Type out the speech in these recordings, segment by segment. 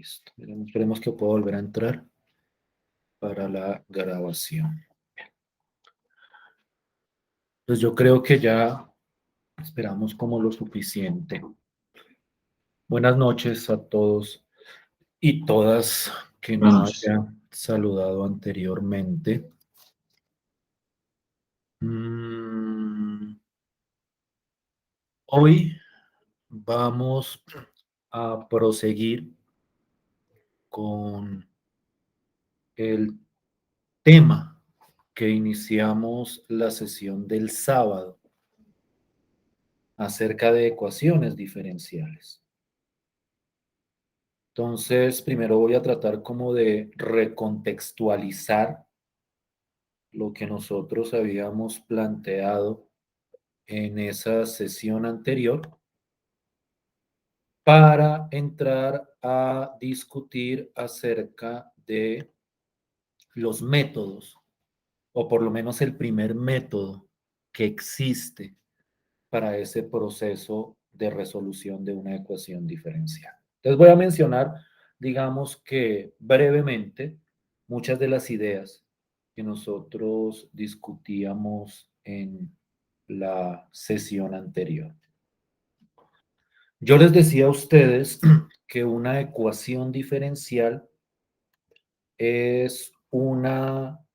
Listo. Esperemos que pueda volver a entrar para la grabación. Pues yo creo que ya esperamos como lo suficiente. Buenas noches a todos y todas que Buenas no noches. haya saludado anteriormente. Mm, Hoy vamos a proseguir con el tema que iniciamos la sesión del sábado acerca de ecuaciones diferenciales. Entonces, primero voy a tratar como de recontextualizar lo que nosotros habíamos planteado en esa sesión anterior para entrar a discutir acerca de los métodos, o por lo menos el primer método que existe para ese proceso de resolución de una ecuación diferencial. Entonces voy a mencionar, digamos que brevemente, muchas de las ideas que nosotros discutíamos en la sesión anterior. Yo les decía a ustedes que una ecuación diferencial es una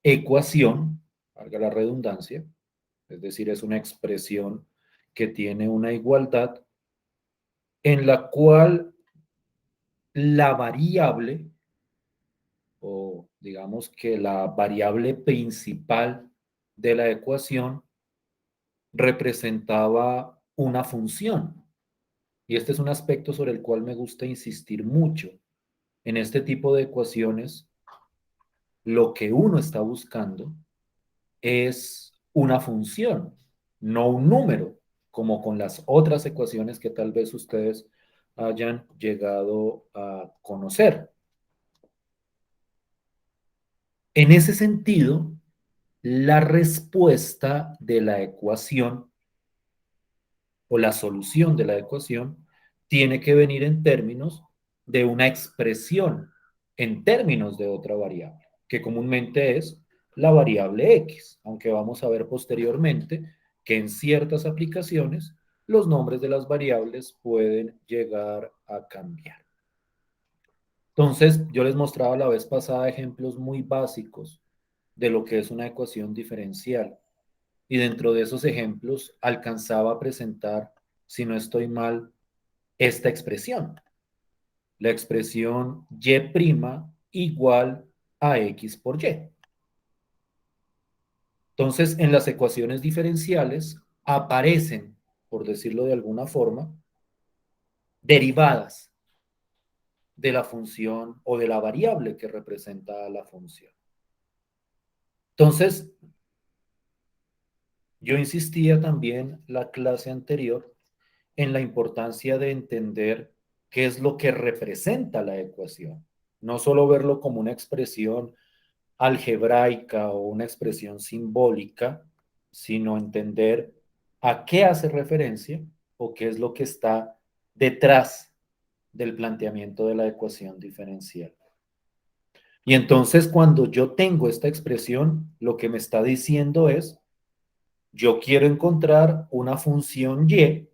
ecuación, valga la redundancia, es decir, es una expresión que tiene una igualdad en la cual la variable, o digamos que la variable principal de la ecuación representaba una función. Y este es un aspecto sobre el cual me gusta insistir mucho. En este tipo de ecuaciones, lo que uno está buscando es una función, no un número, como con las otras ecuaciones que tal vez ustedes hayan llegado a conocer. En ese sentido, la respuesta de la ecuación o la solución de la ecuación tiene que venir en términos de una expresión, en términos de otra variable, que comúnmente es la variable x, aunque vamos a ver posteriormente que en ciertas aplicaciones los nombres de las variables pueden llegar a cambiar. Entonces, yo les mostraba la vez pasada ejemplos muy básicos de lo que es una ecuación diferencial. Y dentro de esos ejemplos alcanzaba a presentar, si no estoy mal, esta expresión. La expresión y' igual a x por y. Entonces, en las ecuaciones diferenciales aparecen, por decirlo de alguna forma, derivadas de la función o de la variable que representa a la función. Entonces, yo insistía también la clase anterior en la importancia de entender qué es lo que representa la ecuación. No solo verlo como una expresión algebraica o una expresión simbólica, sino entender a qué hace referencia o qué es lo que está detrás del planteamiento de la ecuación diferencial. Y entonces cuando yo tengo esta expresión, lo que me está diciendo es, yo quiero encontrar una función y,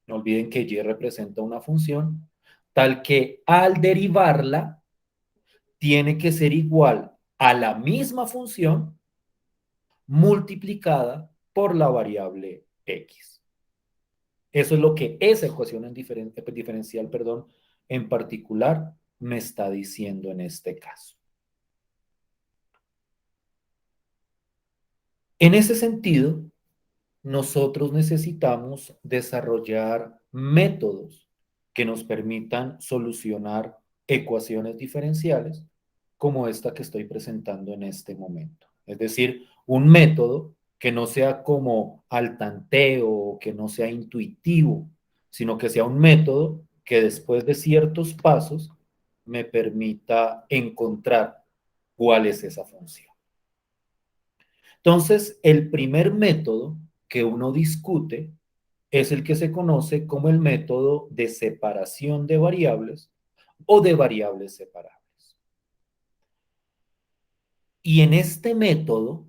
no olviden que y representa una función, tal que al derivarla tiene que ser igual a la misma función multiplicada por la variable x. Eso es lo que esa ecuación diferencial, en particular me está diciendo en este caso. En ese sentido, nosotros necesitamos desarrollar métodos que nos permitan solucionar ecuaciones diferenciales como esta que estoy presentando en este momento. Es decir, un método que no sea como al tanteo, que no sea intuitivo, sino que sea un método que después de ciertos pasos me permita encontrar cuál es esa función. Entonces, el primer método que uno discute es el que se conoce como el método de separación de variables, o de variables separables. Y en este método,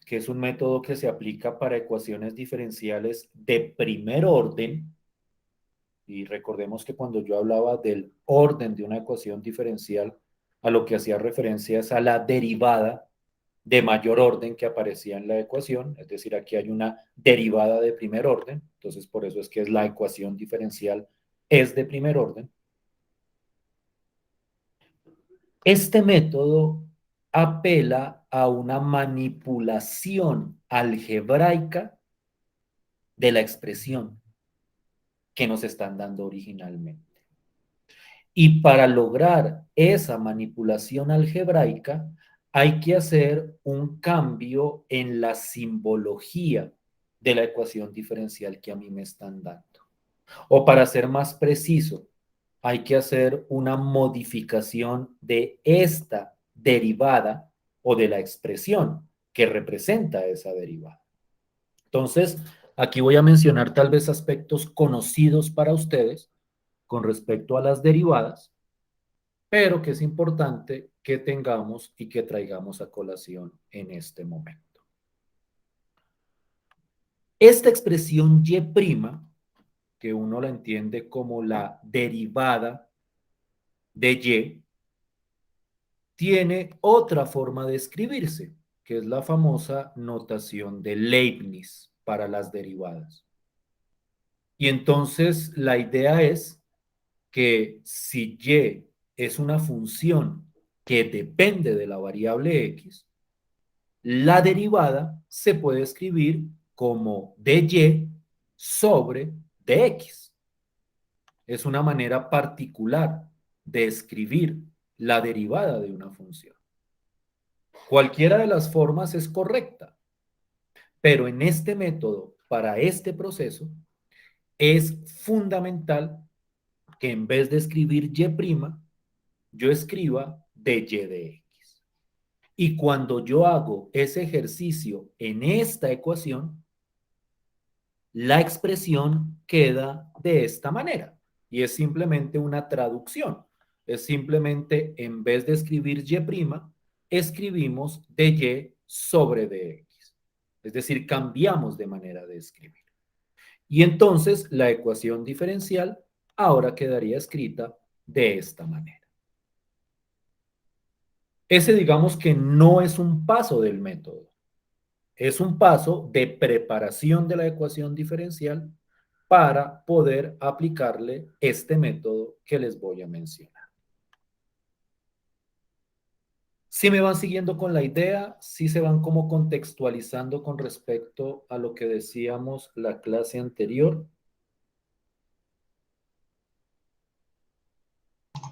que es un método que se aplica para ecuaciones diferenciales de primer orden, y recordemos que cuando yo hablaba del orden de una ecuación diferencial, a lo que hacía referencia es a la derivada de mayor orden que aparecía en la ecuación, es decir, aquí hay una derivada de primer orden, entonces por eso es que es la ecuación diferencial es de primer orden. Este método apela a una manipulación algebraica de la expresión que nos están dando originalmente. Y para lograr esa manipulación algebraica, hay que hacer un cambio en la simbología de la ecuación diferencial que a mí me están dando. O para ser más preciso, hay que hacer una modificación de esta derivada o de la expresión que representa esa derivada. Entonces, aquí voy a mencionar tal vez aspectos conocidos para ustedes con respecto a las derivadas, pero que es importante que tengamos y que traigamos a colación en este momento. Esta expresión y', que uno la entiende como la derivada de y, tiene otra forma de escribirse, que es la famosa notación de Leibniz para las derivadas. Y entonces la idea es que si y es una función que depende de la variable x, la derivada se puede escribir como dy sobre dx. Es una manera particular de escribir la derivada de una función. Cualquiera de las formas es correcta, pero en este método, para este proceso, es fundamental que en vez de escribir y', yo escriba dy de x. Y cuando yo hago ese ejercicio en esta ecuación, la expresión queda de esta manera. Y es simplemente una traducción. Es simplemente, en vez de escribir y', escribimos dy sobre dx. Es decir, cambiamos de manera de escribir. Y entonces la ecuación diferencial ahora quedaría escrita de esta manera. Ese digamos que no es un paso del método. Es un paso de preparación de la ecuación diferencial para poder aplicarle este método que les voy a mencionar. Si me van siguiendo con la idea, si se van como contextualizando con respecto a lo que decíamos la clase anterior.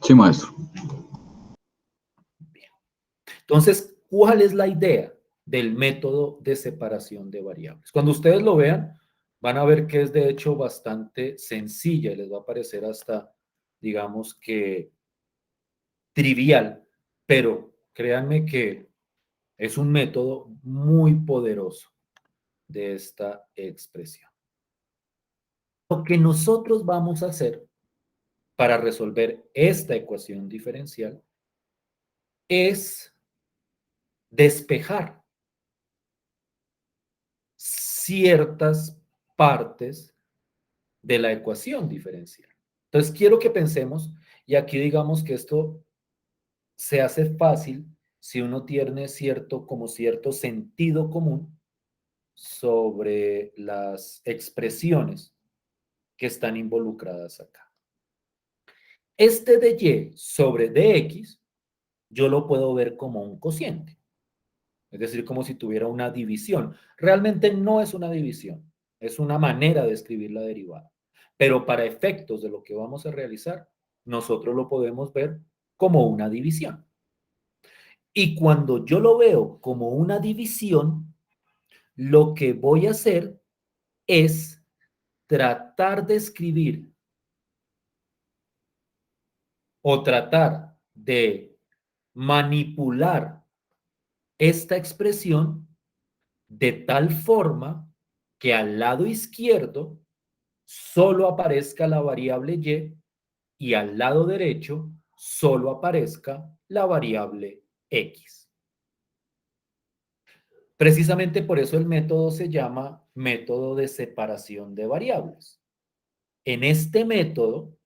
Sí, maestro. Bien. Entonces, ¿cuál es la idea del método de separación de variables? Cuando ustedes lo vean, van a ver que es de hecho bastante sencilla y les va a parecer hasta, digamos que, trivial, pero créanme que es un método muy poderoso de esta expresión. Lo que nosotros vamos a hacer para resolver esta ecuación diferencial es despejar ciertas partes de la ecuación diferencial. Entonces, quiero que pensemos, y aquí digamos que esto se hace fácil si uno tiene cierto sentido común sobre las expresiones que están involucradas acá. Este de y sobre dx, yo lo puedo ver como un cociente, es decir, como si tuviera una división. Realmente no es una división, es una manera de escribir la derivada. Pero para efectos de lo que vamos a realizar, nosotros lo podemos ver como una división. Y cuando yo lo veo como una división, lo que voy a hacer es tratar de escribir o tratar de manipular esta expresión de tal forma que al lado izquierdo solo aparezca la variable y al lado derecho solo aparezca la variable x. Precisamente por eso el método se llama método de separación de variables. En este método,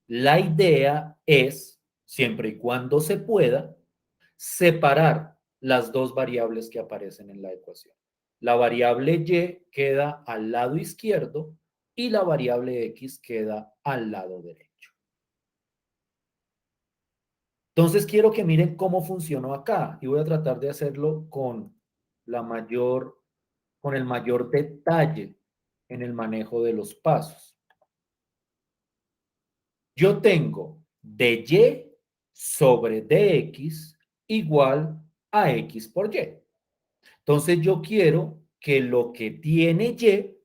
la idea es, siempre y cuando se pueda, separar las dos variables que aparecen en la ecuación. La variable y queda al lado izquierdo y la variable x queda al lado derecho. Entonces quiero que miren cómo funcionó acá y voy a tratar de hacerlo con con el mayor detalle en el manejo de los pasos. Yo tengo dy sobre dx igual a x por y. Entonces yo quiero que lo que tiene y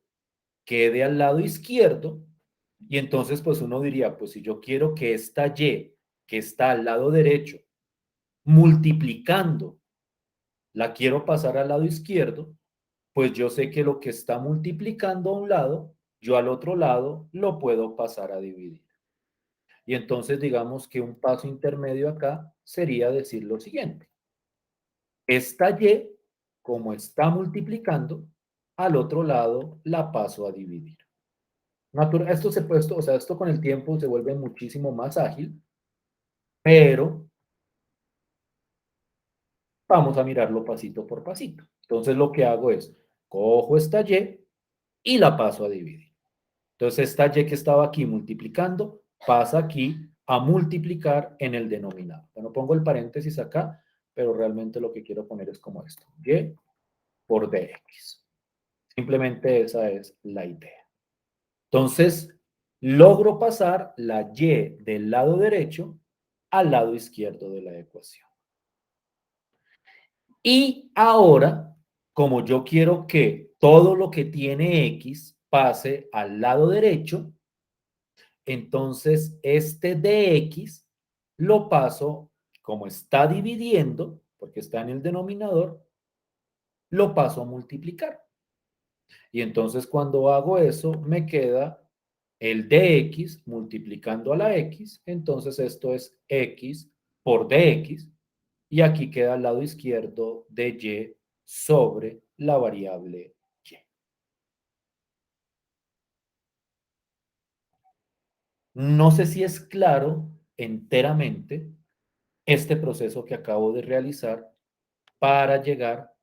quede al lado izquierdo y entonces pues uno diría, pues si yo quiero que esta y que está al lado derecho multiplicando la quiero pasar al lado izquierdo, pues yo sé que lo que está multiplicando a un lado, yo al otro lado lo puedo pasar a dividir. Y entonces digamos que un paso intermedio acá sería decir lo siguiente. Esta y, como está multiplicando, al otro lado la paso a dividir. Esto se puede, o sea, esto con el tiempo se vuelve muchísimo más ágil, pero vamos a mirarlo pasito por pasito. Entonces lo que hago es, cojo esta y la paso a dividir. Entonces esta y que estaba aquí multiplicando, pasa aquí a multiplicar en el denominador. Bueno, pongo el paréntesis acá, pero realmente lo que quiero poner es como esto, y por dx. Simplemente esa es la idea. Entonces, logro pasar la y del lado derecho al lado izquierdo de la ecuación. Y ahora, como yo quiero que todo lo que tiene x pase al lado derecho, entonces este dx lo paso, como está dividiendo, porque está en el denominador, lo paso a multiplicar. Y entonces cuando hago eso, me queda el dx multiplicando a la x, entonces esto es x por dx, y aquí queda al lado izquierdo de y sobre la variable y. No sé si es claro enteramente este proceso que acabo de realizar para llegar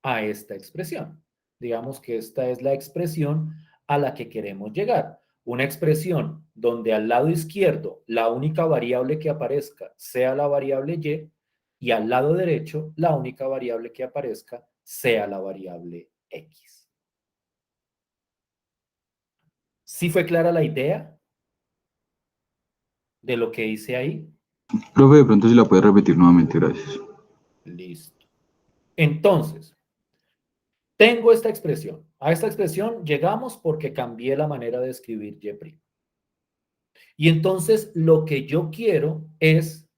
a esta expresión. Digamos que esta es la expresión a la que queremos llegar. Una expresión donde al lado izquierdo la única variable que aparezca sea la variable y al lado derecho la única variable que aparezca sea la variable x. ¿Sí fue clara la idea de lo que hice ahí? Profe, de pronto si la puede repetir nuevamente, gracias. Listo. Entonces, tengo esta expresión. A esta expresión llegamos porque cambié la manera de escribir y'. Y entonces lo que yo quiero es,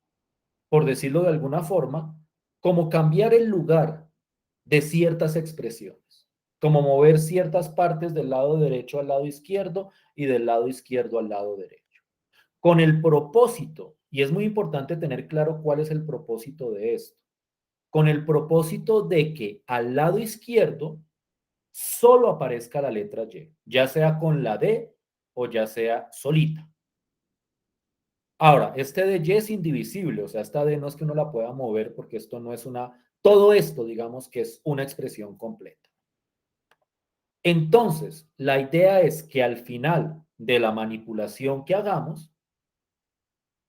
por decirlo de alguna forma, como cambiar el lugar de ciertas expresiones, como mover ciertas partes del lado derecho al lado izquierdo y del lado izquierdo al lado derecho. Con el propósito, y es muy importante tener claro cuál es el propósito de esto, con el propósito de que al lado izquierdo solo aparezca la letra Y, ya sea con la D o ya sea solita. Ahora, este de Y es indivisible, o sea, esta D no es que uno la pueda mover porque esto no es todo esto digamos que es una expresión completa. Entonces, la idea es que al final de la manipulación que hagamos,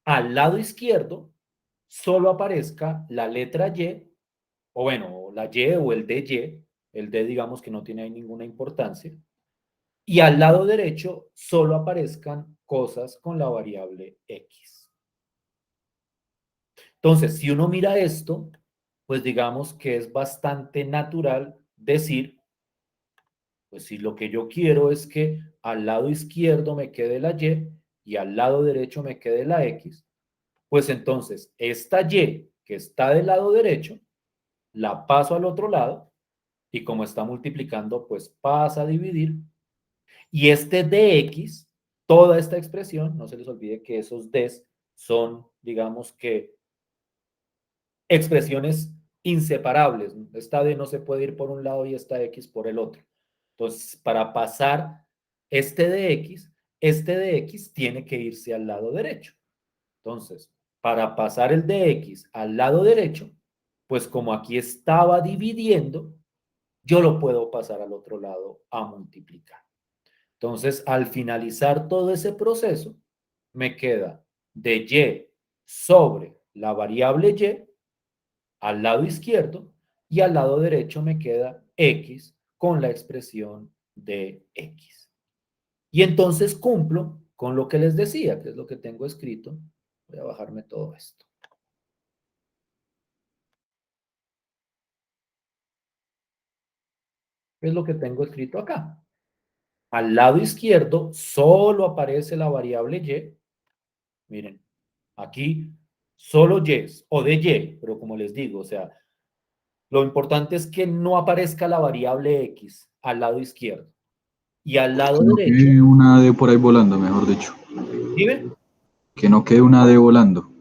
al lado izquierdo solo aparezca la letra Y, o bueno, la Y o el DY, el D digamos que no tiene ahí ninguna importancia, y al lado derecho solo aparezcan cosas con la variable X. Entonces, si uno mira esto, pues digamos que es bastante natural decir, pues si lo que yo quiero es que al lado izquierdo me quede la y al lado derecho me quede la X, pues entonces esta Y que está del lado derecho, la paso al otro lado y como está multiplicando, pues pasa a dividir. Y este dx, toda esta expresión, no se les olvide que esos d's son, digamos que, expresiones inseparables. Esta D no se puede ir por un lado y esta X por el otro. Entonces, para pasar este de X tiene que irse al lado derecho. Entonces, para pasar el de X al lado derecho, pues como aquí estaba dividiendo, yo lo puedo pasar al otro lado a multiplicar. Entonces, al finalizar todo ese proceso, me queda de Y sobre la variable Y al lado izquierdo y al lado derecho me queda X con la expresión de X. Y entonces cumplo con lo que les decía, que es lo que tengo escrito. Voy a bajarme todo esto. ¿Qué es lo que tengo escrito acá? Al lado izquierdo solo aparece la variable Y. Miren, aquí solo Y o de Y, pero como les digo, o sea, lo importante es que no aparezca la variable X al lado izquierdo. Y al lado Que no derecho, quede una D por ahí volando, mejor dicho. ¿dime? Que no quede una D volando.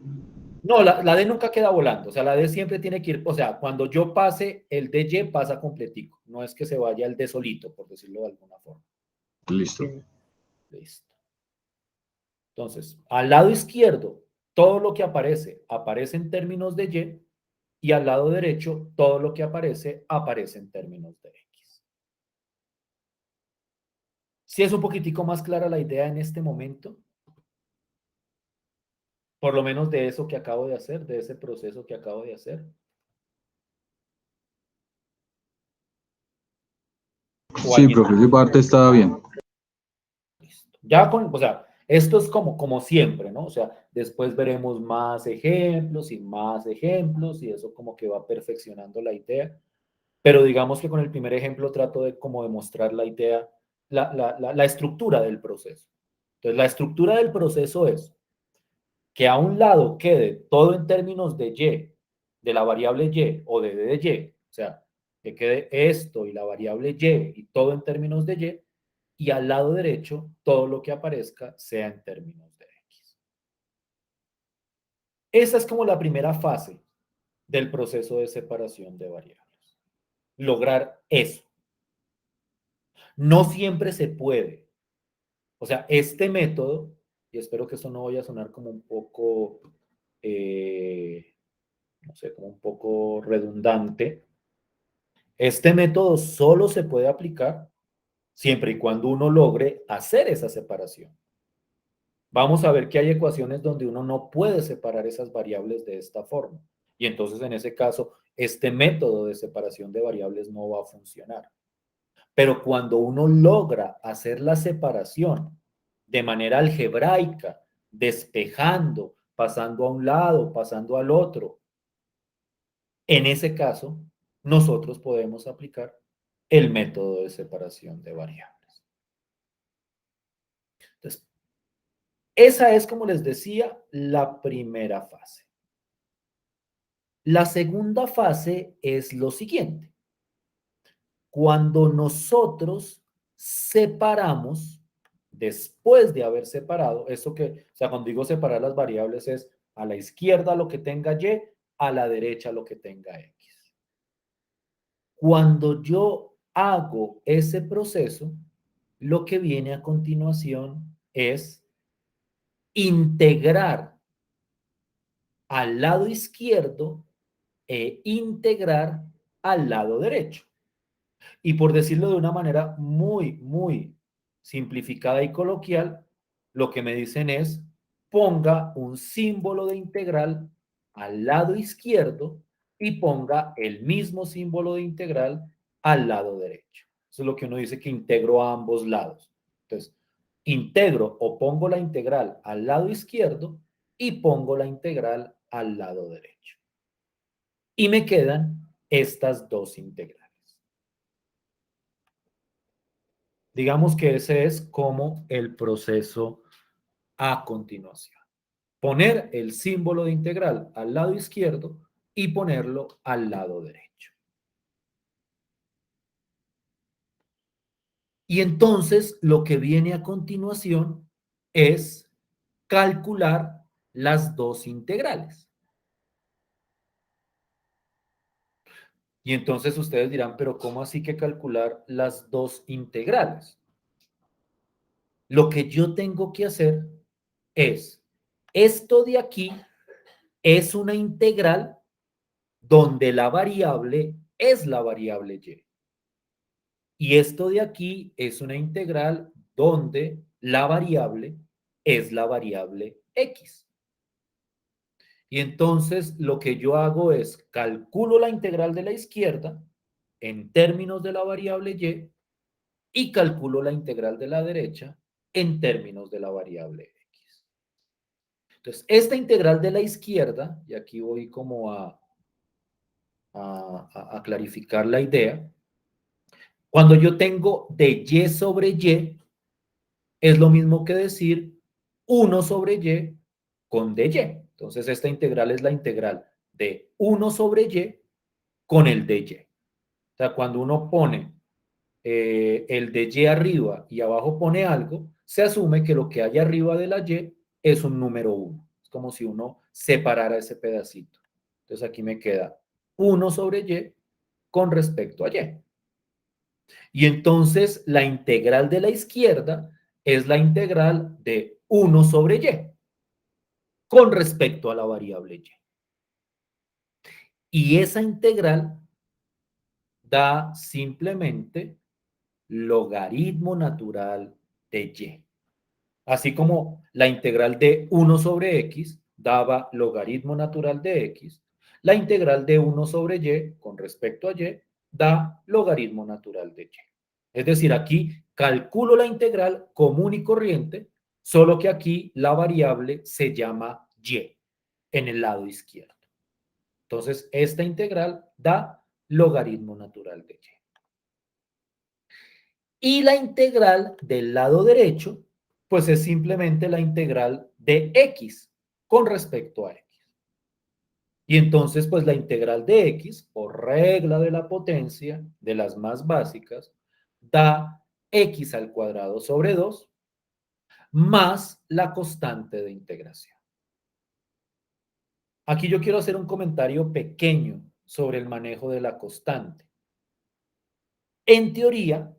No, la D nunca queda volando, o sea, la D siempre tiene que ir, o sea, cuando yo pase, el de Y pasa completico, no es que se vaya el D solito, por decirlo de alguna forma. Listo. Listo. Entonces, al lado izquierdo, todo lo que aparece, aparece en términos de Y al lado derecho, todo lo que aparece, aparece en términos de X. Si es un poquitico más clara la idea en este momento, por lo menos de eso que acabo de hacer, de ese proceso que acabo de hacer. O Sí, alguien. profe, esa parte está bien. Listo. Ya con, o sea, esto es como siempre, ¿no? O sea, después veremos más ejemplos y eso como que va perfeccionando la idea. Pero digamos que con el primer ejemplo trato de como demostrar la idea, la estructura del proceso. Entonces, la estructura del proceso es que a un lado quede todo en términos de Y, de la variable Y o de D de Y, o sea, que quede esto y la variable Y y todo en términos de y al lado derecho todo lo que aparezca sea en términos de X. Esa es como la primera fase del proceso de separación de variables. Lograr eso. No siempre se puede. O sea, este método, y espero que eso no vaya a sonar como un poco, no sé, como un poco redundante, este método solo se puede aplicar siempre y cuando uno logre hacer esa separación. Vamos a ver que hay ecuaciones donde uno no puede separar esas variables de esta forma. Y entonces, en ese caso, este método de separación de variables no va a funcionar. Pero cuando uno logra hacer la separación de manera algebraica, despejando, pasando a un lado, pasando al otro, en ese caso, nosotros podemos aplicar el método de separación de variables. Entonces, esa es, como les decía, la primera fase. La segunda fase es lo siguiente. Cuando nosotros separamos, después de haber separado, eso que, o sea, cuando digo separar las variables es a la izquierda lo que tenga Y, a la derecha lo que tenga X. Cuando yo hago ese proceso, lo que viene a continuación es integrar al lado izquierdo e integrar al lado derecho. Y por decirlo de una manera muy simplificada y coloquial, lo que me dicen es, ponga un símbolo de integral al lado izquierdo y ponga el mismo símbolo de integral al lado derecho. Eso es lo que uno dice que integro a ambos lados. Entonces, integro o pongo la integral al lado izquierdo y pongo la integral al lado derecho. Y me quedan estas dos integrales. Digamos que ese es como el proceso a continuación. Poner el símbolo de integral al lado izquierdo y ponerlo al lado derecho. Y entonces lo que viene a continuación es calcular las dos integrales. Y entonces ustedes dirán, pero ¿cómo así que calcular las dos integrales? Lo que yo tengo que hacer es, esto de aquí es una integral donde la variable es la variable y. Y esto de aquí es una integral donde la variable es la variable x. Y entonces lo que yo hago es calculo la integral de la izquierda en términos de la variable y y calculo la integral de la derecha en términos de la variable x. Entonces, esta integral de la izquierda, y aquí voy como a clarificar la idea, cuando yo tengo de y sobre y, es lo mismo que decir 1 sobre y con dy. Entonces, esta integral es la integral de 1 sobre y con el dy. O sea, cuando uno pone el de y arriba y abajo pone algo, se asume que lo que hay arriba de la y es un número 1. Es como si uno separara ese pedacito. Entonces, aquí me queda 1 sobre y con respecto a y. Y entonces la integral de la izquierda es la integral de 1 sobre y con respecto a la variable y. Y esa integral da simplemente logaritmo natural de y. Así como la integral de 1 sobre x daba logaritmo natural de x, la integral de 1 sobre y con respecto a y da logaritmo natural de y. Es decir, aquí calculo la integral común y corriente, solo que aquí la variable se llama y en el lado izquierdo. Entonces, esta integral da logaritmo natural de y. Y la integral del lado derecho, pues es simplemente la integral de x con respecto a x. Y entonces, pues la integral de x, por regla de la potencia, de las más básicas, da x al cuadrado sobre 2 más la constante de integración. Aquí yo quiero hacer un comentario pequeño sobre el manejo de la constante. En teoría,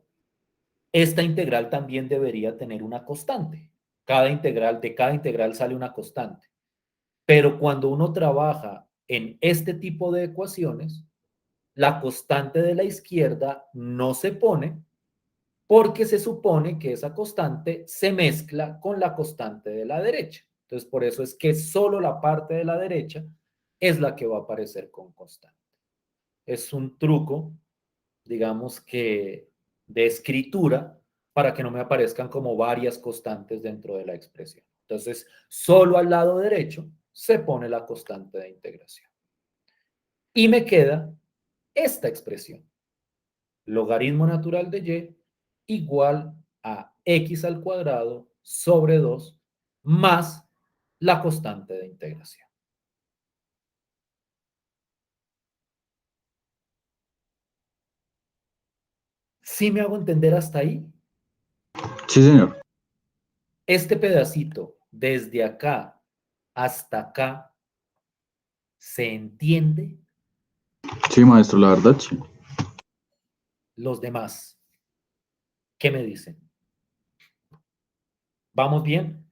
esta integral también debería tener una constante. De cada integral sale una constante. Pero cuando uno trabaja en este tipo de ecuaciones, la constante de la izquierda no se pone porque se supone que esa constante se mezcla con la constante de la derecha. Entonces, por eso es que solo la parte de la derecha es la que va a aparecer con constante. Es un truco, digamos que de escritura, para que no me aparezcan como varias constantes dentro de la expresión. Entonces, solo al lado derecho se pone la constante de integración. Y me queda esta expresión. Logaritmo natural de y igual a x al cuadrado sobre 2 más la constante de integración. ¿Sí me hago entender hasta ahí? Sí, señor. Este pedacito, desde acá hasta acá, ¿se entiende? Sí, maestro, la verdad, sí. Los demás, ¿qué me dicen? ¿Vamos bien?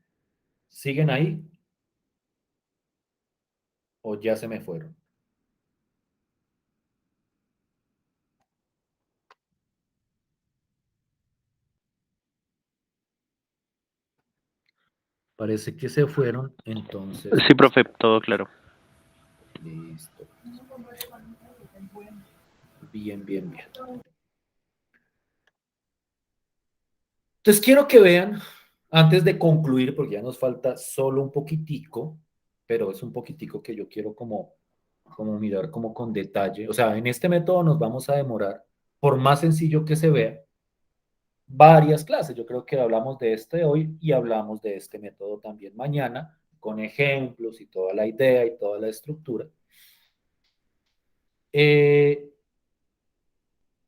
¿Siguen ahí? ¿O ya se me fueron? Parece que se fueron, entonces, Sí, pues, profe, todo claro. listo. Bien, bien, bien. Entonces quiero que vean, antes de concluir, porque ya nos falta solo un poquitico, pero es un poquitico que yo quiero como mirar como con detalle. O sea, en este método nos vamos a demorar, por más sencillo que se vea, varias clases. Yo creo que hablamos de este hoy y hablamos de este método también mañana, con ejemplos y toda la idea y toda la estructura. Eh,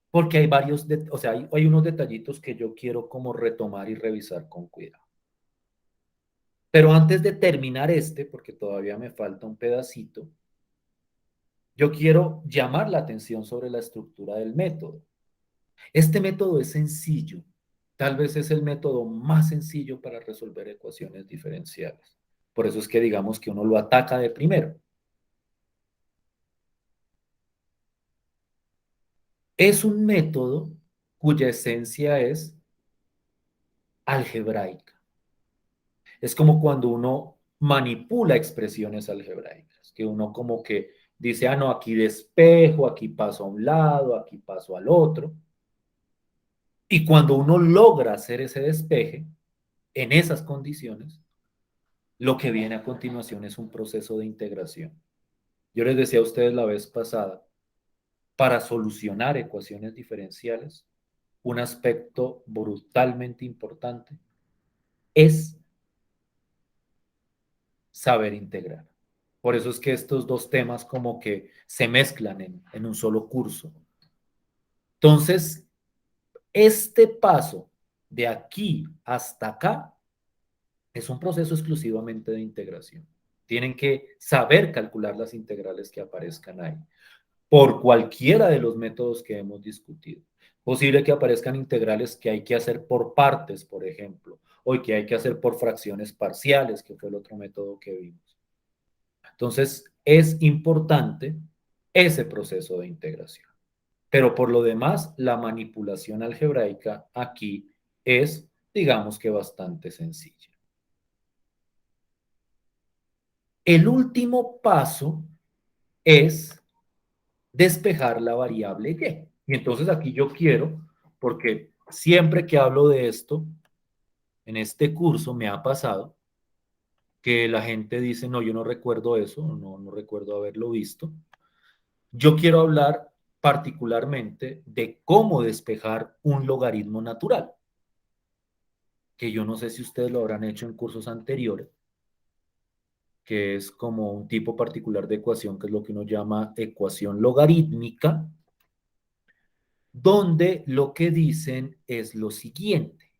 porque hay varios, o sea, hay unos detallitos que yo quiero como retomar y revisar con cuidado. Pero antes de terminar porque todavía me falta un pedacito, yo quiero llamar la atención sobre la estructura del método. Este método es sencillo. Tal vez es el método más sencillo para resolver ecuaciones diferenciales. Por eso es que digamos que uno lo ataca de primero. Es un método cuya esencia es algebraica. Es como cuando uno manipula expresiones algebraicas, que uno como que dice, ah, no, aquí despejo, aquí paso a un lado, aquí paso al otro. Y cuando uno logra hacer ese despeje en esas condiciones, lo que viene a continuación es un proceso de integración. Yo les decía a ustedes la vez pasada, para solucionar ecuaciones diferenciales, un aspecto brutalmente importante es saber integrar. Por eso es que estos dos temas como que se mezclan en un solo curso. Entonces, este paso de aquí hasta acá es un proceso exclusivamente de integración. Tienen que saber calcular las integrales que aparezcan ahí, por cualquiera de los métodos que hemos discutido. Posible que aparezcan integrales que hay que hacer por partes, por ejemplo, o que hay que hacer por fracciones parciales, que fue el otro método que vimos. Entonces, es importante ese proceso de integración. Pero por lo demás, la manipulación algebraica aquí es, digamos que bastante sencilla. El último paso es despejar la variable y. Y entonces aquí yo quiero, porque siempre que hablo de esto, en este curso me ha pasado que la gente dice, no, yo no recuerdo eso, no recuerdo haberlo visto. Yo quiero hablar particularmente de cómo despejar un logaritmo natural, que yo no sé si ustedes lo habrán hecho en cursos anteriores, que es como un tipo particular de ecuación, que es lo que uno llama ecuación logarítmica, donde lo que dicen es lo siguiente.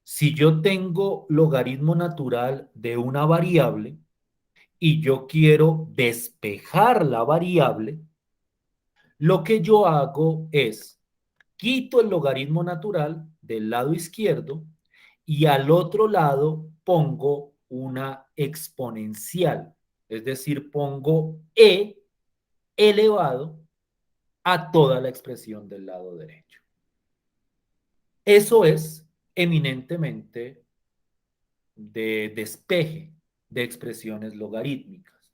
Si yo tengo logaritmo natural de una variable y yo quiero despejar la variable, lo que yo hago es quito el logaritmo natural del lado izquierdo y al otro lado pongo una exponencial, es decir, pongo e elevado a toda la expresión del lado derecho. Eso es eminentemente de despeje de expresiones logarítmicas.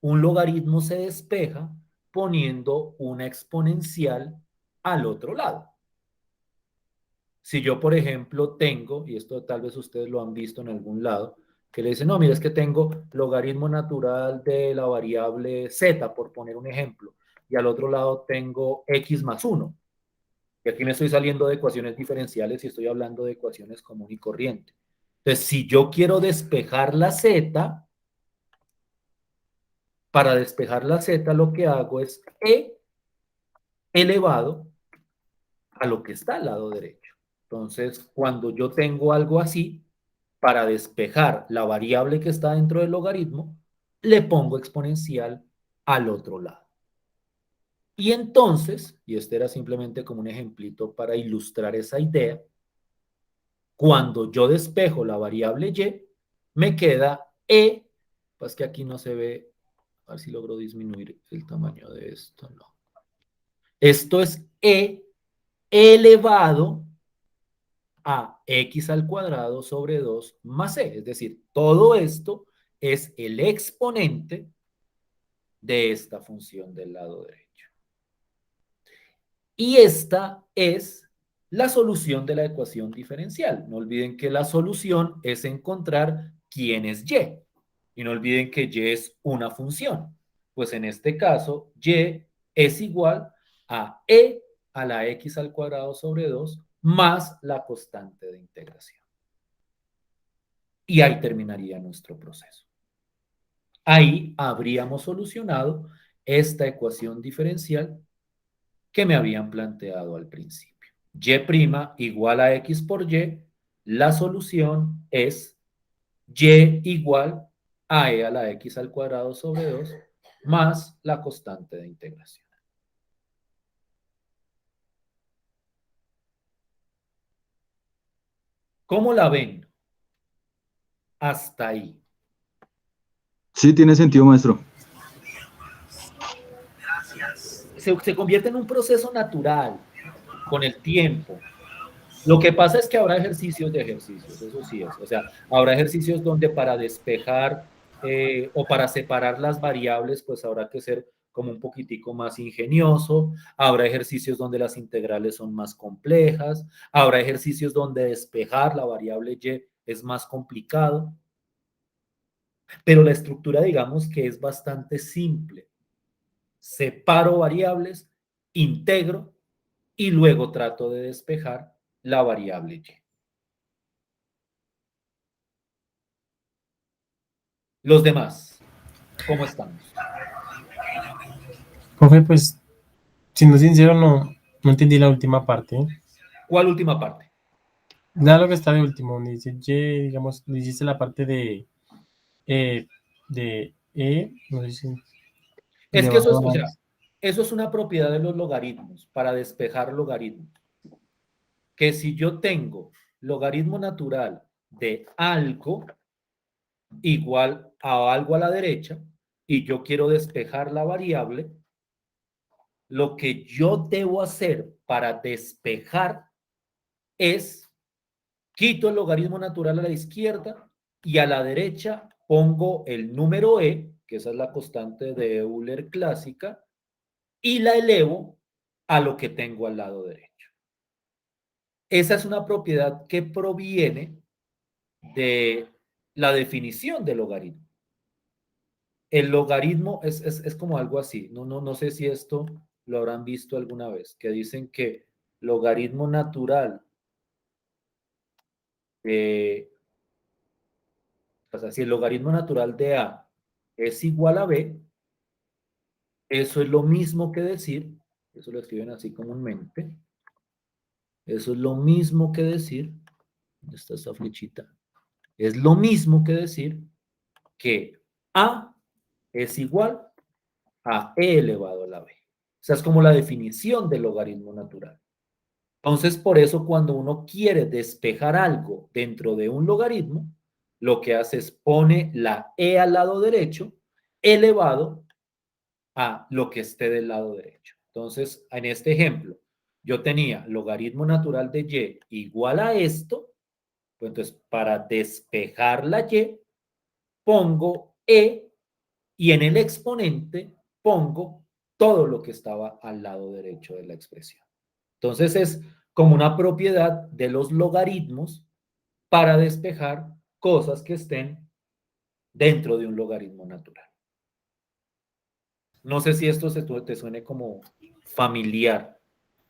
Un logaritmo se despeja poniendo una exponencial al otro lado. Si yo, por ejemplo, tengo, y esto tal vez ustedes lo han visto en algún lado, que le dicen, no, mira, es que tengo logaritmo natural de la variable z, por poner un ejemplo, y al otro lado tengo x más 1. Y aquí me estoy saliendo de ecuaciones diferenciales y estoy hablando de ecuaciones común y corriente. Entonces, si yo quiero despejar la z, para despejar la z lo que hago es e elevado a lo que está al lado derecho. Entonces, cuando yo tengo algo así, para despejar la variable que está dentro del logaritmo, le pongo exponencial al otro lado. Y entonces, y este era simplemente como un ejemplito para ilustrar esa idea, cuando yo despejo la variable y, me queda e, pues que aquí no se ve, a ver si logro disminuir el tamaño de esto, no. Esto es e elevado a x al cuadrado sobre 2 más c. Es decir, todo esto es el exponente de esta función del lado derecho. Y esta es la solución de la ecuación diferencial. No olviden que la solución es encontrar quién es y. Y no olviden que y es una función. Pues en este caso, y es igual a e a la x al cuadrado sobre 2 más la constante de integración. Y ahí terminaría nuestro proceso. Ahí habríamos solucionado esta ecuación diferencial que me habían planteado al principio. Y' igual a x por y, la solución es y igual a e a la x al cuadrado sobre 2 más la constante de integración. ¿Cómo la ven? Hasta ahí. Sí, tiene sentido, maestro. Se convierte en un proceso natural con el tiempo. Lo que pasa es que habrá ejercicios de ejercicios, eso sí es. O sea, habrá ejercicios donde para despejar o para separar las variables, pues habrá que ser como un poquitico más ingenioso. Habrá ejercicios donde las integrales son más complejas. Habrá ejercicios donde despejar la variable y es más complicado. Pero la estructura, digamos que es bastante simple. Separo variables, integro y luego trato de despejar la variable y. Los demás, ¿cómo estamos? Profe, pues, siendo sincero, no entendí la última parte. ¿Cuál última parte? Nada lo que está de último, donde dice Y, digamos, dijiste la parte eh, de E, no sé si Es que eso es, elevado o a... sea, eso es una propiedad de los logaritmos, para despejar logaritmos. Que si yo tengo logaritmo natural de algo igual a algo a la derecha y yo quiero despejar la variable, lo que yo debo hacer para despejar es quito el logaritmo natural a la izquierda y a la derecha pongo el número e, que esa es la constante de Euler clásica, y la elevo a lo que tengo al lado derecho. Esa es una propiedad que proviene de la definición del logaritmo. El logaritmo es como algo así. No sé si esto lo habrán visto alguna vez, que dicen que logaritmo natural de, o sea, si el logaritmo natural de A es igual a B, eso es lo mismo que decir, eso lo escriben así comúnmente, eso es lo mismo que decir, ¿dónde está esta flechita? Es lo mismo que decir que A es igual a E elevado a la B. O sea, es como la definición del logaritmo natural. Entonces, por eso cuando uno quiere despejar algo dentro de un logaritmo, lo que hace es pone la E al lado derecho elevado a lo que esté del lado derecho. Entonces, en este ejemplo, yo tenía logaritmo natural de y igual a esto, pues entonces para despejar la y, pongo e y en el exponente pongo todo lo que estaba al lado derecho de la expresión. Entonces es como una propiedad de los logaritmos para despejar cosas que estén dentro de un logaritmo natural. No sé si esto te suene como familiar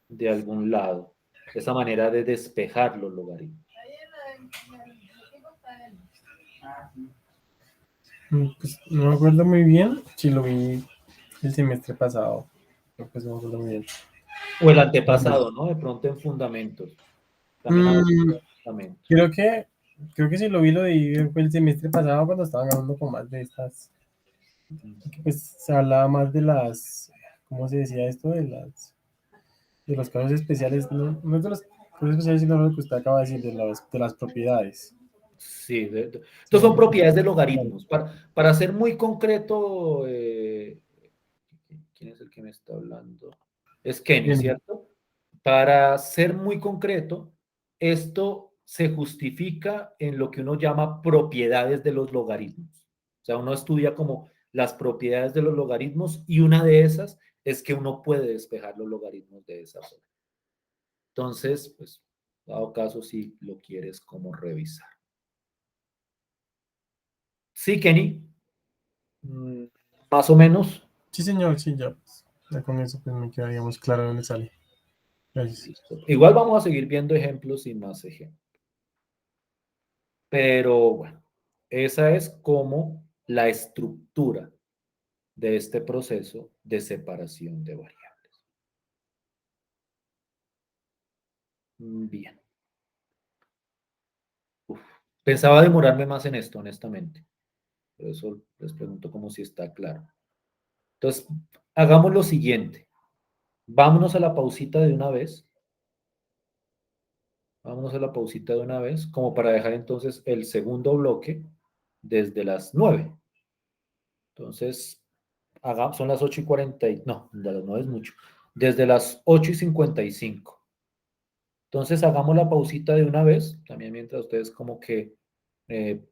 de algún lado, esa manera de despejar los logaritmos. Pues, no me acuerdo muy bien si lo vi el semestre pasado, pero pues no me acuerdo muy bien. O el antepasado, ¿no? De pronto en fundamentos. También a veces Mm, en fundamentos. creo que sí lo vi, lo de fue el semestre pasado cuando estaban hablando con más de estas, que pues se hablaba más de las, ¿cómo se decía esto? De los casos especiales, no es de los casos especiales, sino lo que usted acaba de decir, de las propiedades. Sí, Sí, estos son algo propiedades de claro. logaritmos. Para ser muy concreto, ¿quién es el que me está hablando? Es Kenny, Bien. ¿cierto? Para ser muy concreto, esto se justifica en lo que uno llama propiedades de los logaritmos. O sea, uno estudia como las propiedades de los logaritmos y una de esas es que uno puede despejar los logaritmos de esa forma. Entonces, pues, dado caso, si lo quieres como revisar. Sí, Kenny. Mm, más o menos. Sí, señor, sí, ya, pues, ya con eso pues me quedaríamos claro de dónde sale. Gracias. Listo. Igual vamos a seguir viendo ejemplos y más ejemplos. Pero bueno, esa es como la estructura de este proceso de separación de variables. Bien. Uf. Pensaba demorarme más en esto, honestamente. Por eso les pregunto como si está claro. Entonces, hagamos lo siguiente. Vámonos a la pausita de una vez. Vámonos a la pausita de una vez, como para dejar entonces el segundo bloque desde las 9. Entonces, son las 8:40, no, de las 9 es mucho. Desde las 8:55. Entonces, hagamos la pausita de una vez, también mientras ustedes eh,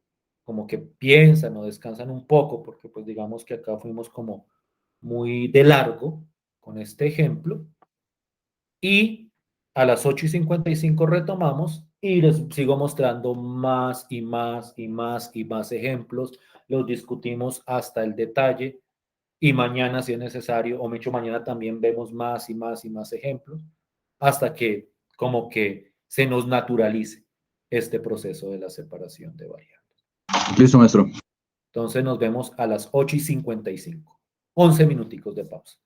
como que piensan o descansan un poco, porque pues digamos que acá fuimos como muy de largo con este ejemplo. Y a las 8:55 retomamos y les sigo mostrando más y más y más y más ejemplos. Los discutimos hasta el detalle y mañana, si es necesario, o mucho mañana también vemos más y más y más ejemplos hasta que como que se nos naturalice este proceso de la separación de variables. Listo, maestro. Entonces nos vemos a las 8:55. 11 minuticos de pausa.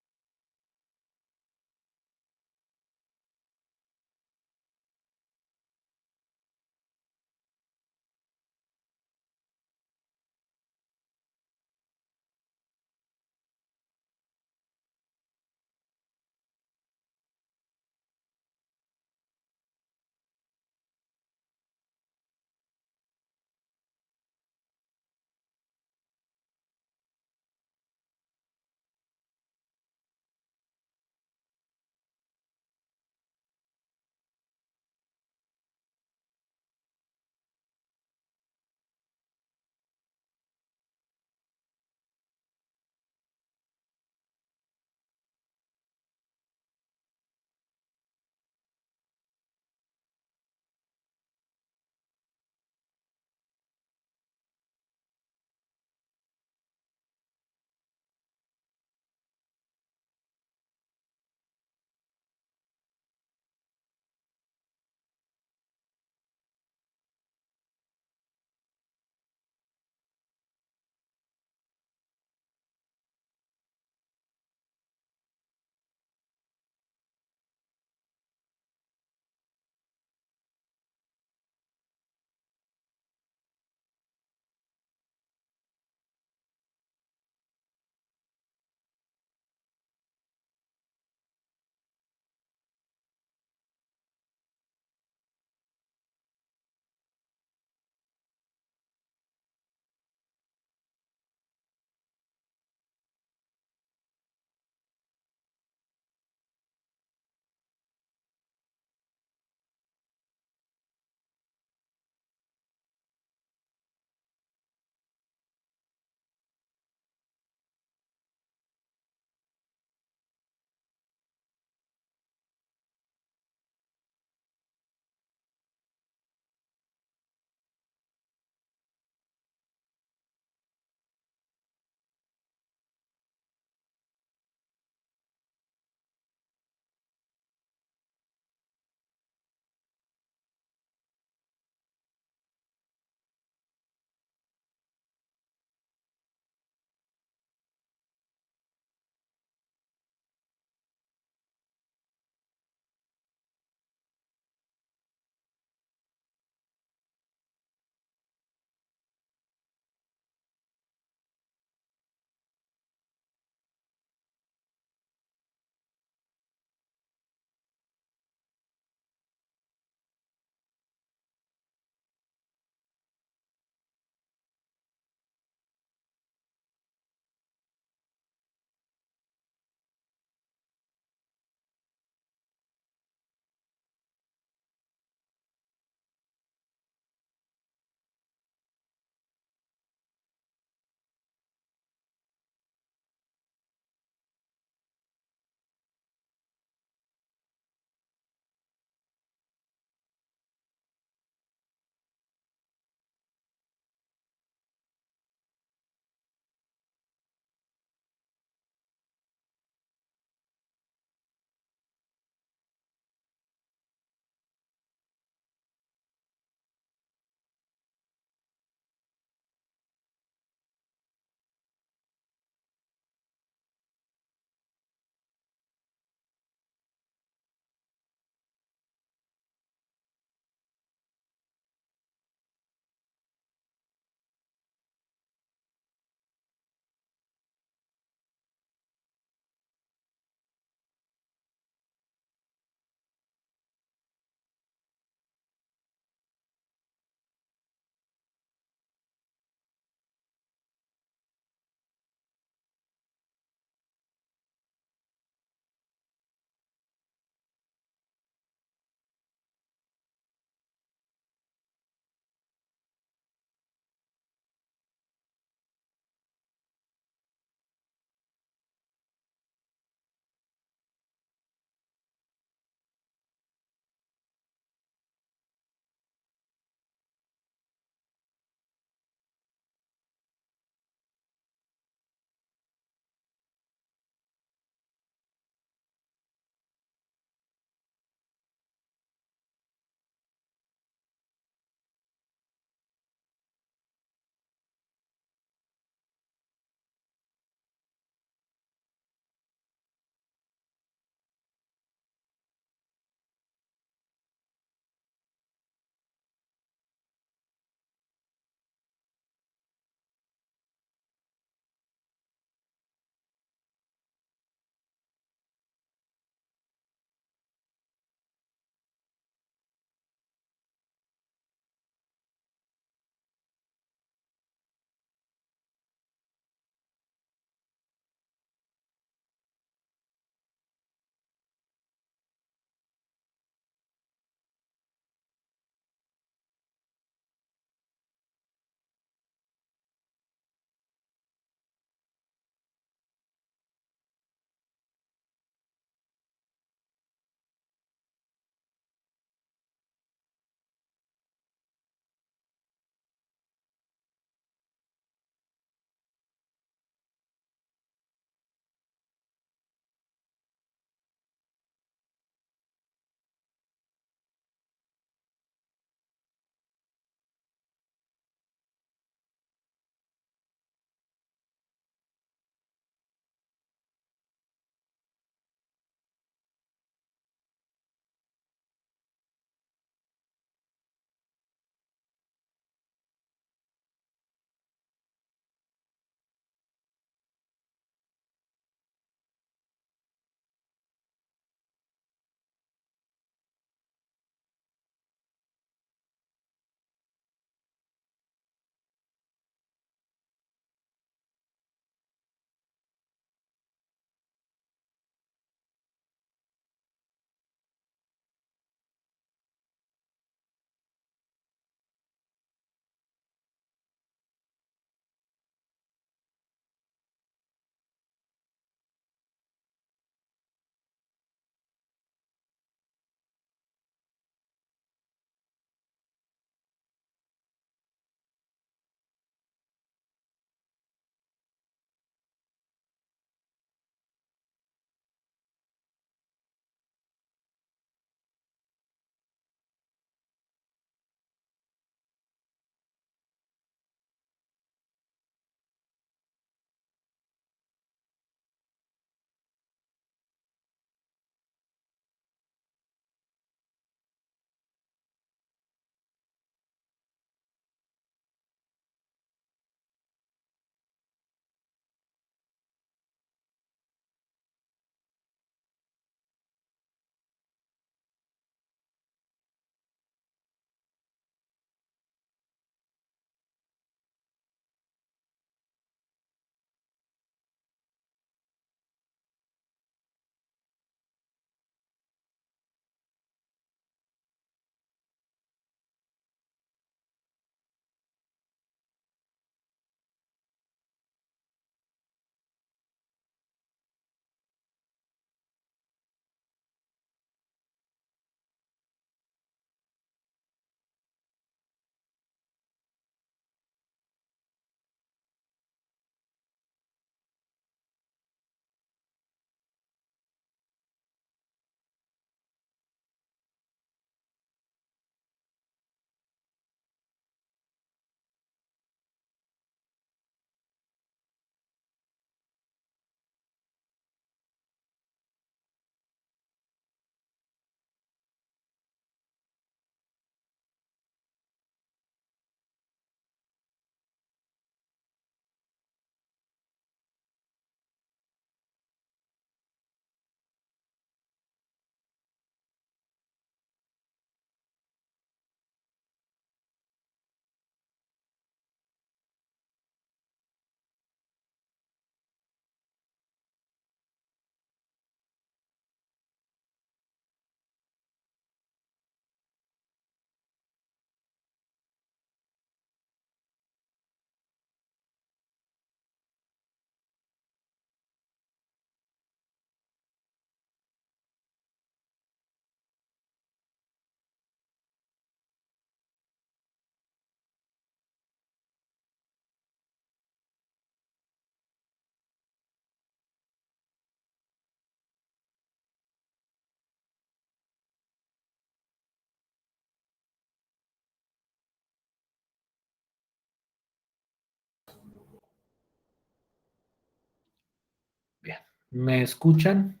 ¿Me escuchan?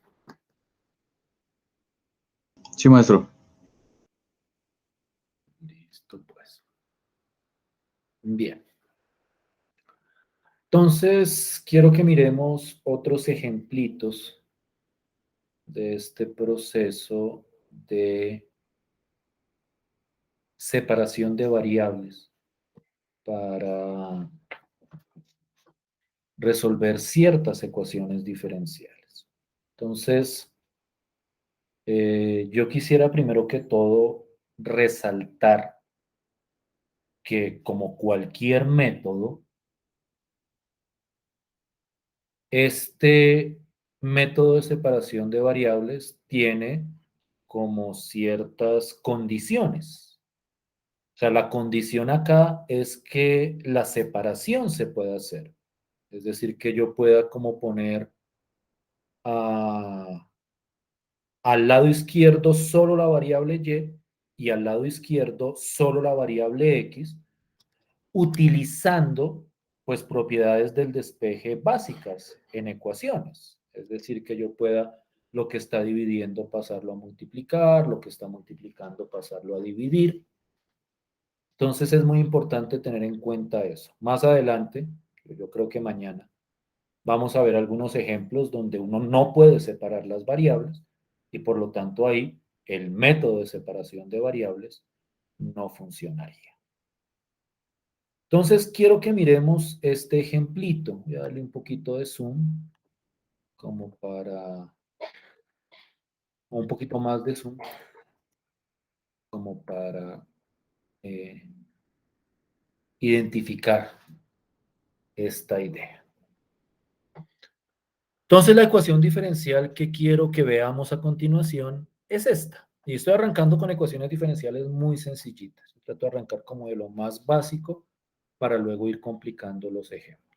Sí, maestro. Listo, pues. Bien. Entonces, quiero que miremos otros ejemplitos de este proceso de separación de variables para resolver ciertas ecuaciones diferenciales. Entonces, yo quisiera primero que todo resaltar que como cualquier método, este método de separación de variables tiene como ciertas condiciones. O sea, la condición acá es que la separación se pueda hacer. Es decir, que yo pueda como poner al lado izquierdo solo la variable y al lado izquierdo solo la variable x, utilizando pues propiedades del despeje básicas en ecuaciones. Es decir, que yo pueda lo que está dividiendo pasarlo a multiplicar, lo que está multiplicando pasarlo a dividir. Entonces es muy importante tener en cuenta eso. Más adelante, yo creo que mañana, vamos a ver algunos ejemplos donde uno no puede separar las variables y por lo tanto ahí el método de separación de variables no funcionaría. Entonces quiero que miremos este ejemplito. Voy a darle un poquito de zoom, como para, un poquito más de zoom, como para eh, identificar esta idea. Entonces la ecuación diferencial que quiero que veamos a continuación es esta. Y estoy arrancando con ecuaciones diferenciales muy sencillitas. Trato de arrancar como de lo más básico para luego ir complicando los ejemplos.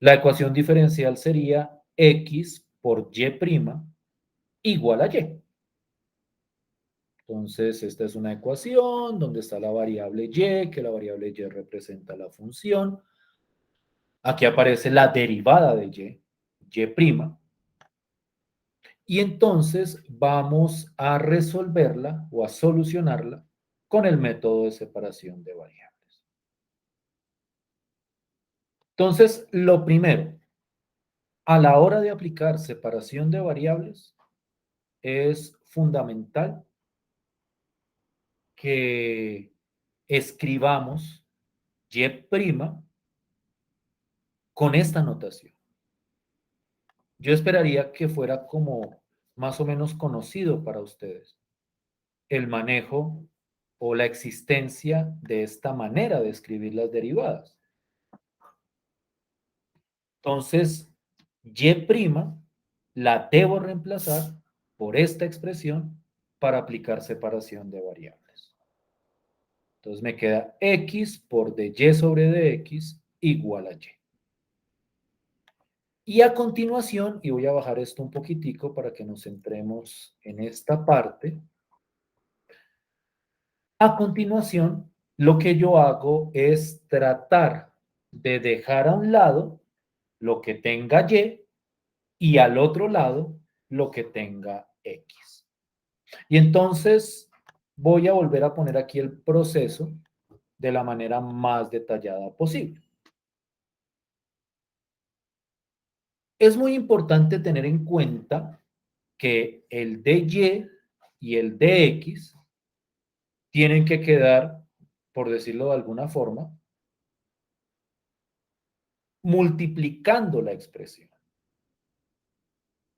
La ecuación diferencial sería x por y' igual a y. Entonces, esta es una ecuación donde está la variable y, que la variable y representa la función. Aquí aparece la derivada de y'. Y entonces vamos a resolverla o a solucionarla con el método de separación de variables. Entonces, lo primero, a la hora de aplicar separación de variables, es fundamental que escribamos y' con esta notación. Yo esperaría que fuera como más o menos conocido para ustedes el manejo o la existencia de esta manera de escribir las derivadas. Entonces, y' la debo reemplazar por esta expresión para aplicar separación de variables. Entonces me queda x por dy sobre dx igual a y. Y a continuación, y voy a bajar esto un poquitico para que nos centremos en esta parte. A continuación, lo que yo hago es tratar de dejar a un lado lo que tenga y al otro lado lo que tenga x. Y entonces voy a volver a poner aquí el proceso de la manera más detallada posible. Es muy importante tener en cuenta que el dy y el dx tienen que quedar, por decirlo de alguna forma, multiplicando la expresión.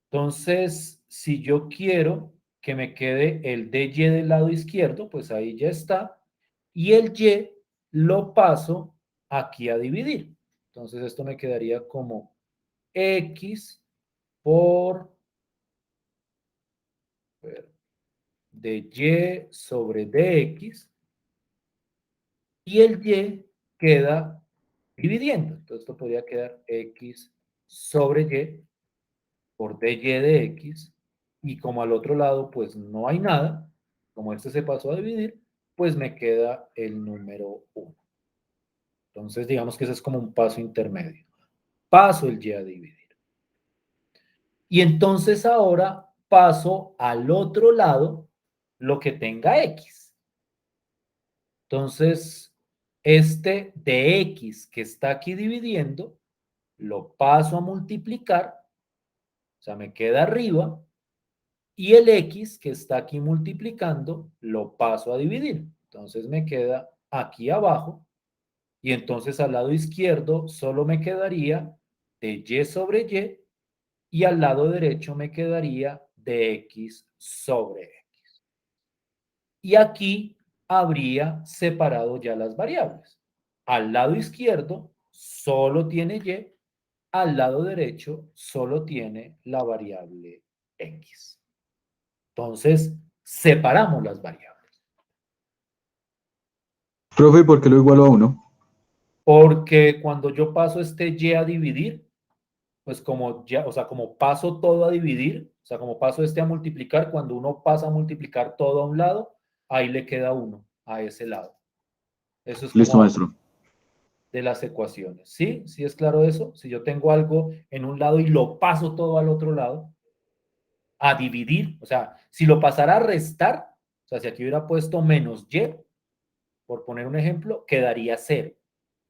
Entonces, si yo quiero que me quede el dy del lado izquierdo, pues ahí ya está. Y el y lo paso aquí a dividir. Entonces, esto me quedaría como x por dy sobre dx. Y el y queda dividiendo. Entonces, esto podría quedar x sobre y por dy de x, y como al otro lado pues no hay nada, como este se pasó a dividir, pues me queda el número 1. Entonces digamos que ese es como un paso intermedio. Paso el y a dividir. Y entonces ahora paso al otro lado lo que tenga X. Entonces, este de X que está aquí dividiendo, lo paso a multiplicar, o sea, me queda arriba, y el X que está aquí multiplicando, lo paso a dividir. Entonces me queda aquí abajo, y entonces al lado izquierdo solo me quedaría de Y sobre Y al lado derecho me quedaría de X sobre X. Y aquí habría separado ya las variables. Al lado izquierdo solo tiene Y, al lado derecho solo tiene la variable X. Entonces, separamos las variables. Profe, ¿por qué lo igualo a 1? Porque cuando yo paso este Y a dividir, pues como ya, o sea, como paso todo a dividir, o sea, como paso este a multiplicar, cuando uno pasa a multiplicar todo a un lado, ahí le queda 1 a ese lado. Eso es Listo, como maestro. de las ecuaciones. ¿Sí? ¿Sí es claro eso? Si yo tengo algo en un lado y lo paso todo al otro lado, a dividir, o sea, si lo pasara a restar, o sea, si aquí hubiera puesto menos Y, por poner un ejemplo, quedaría 0.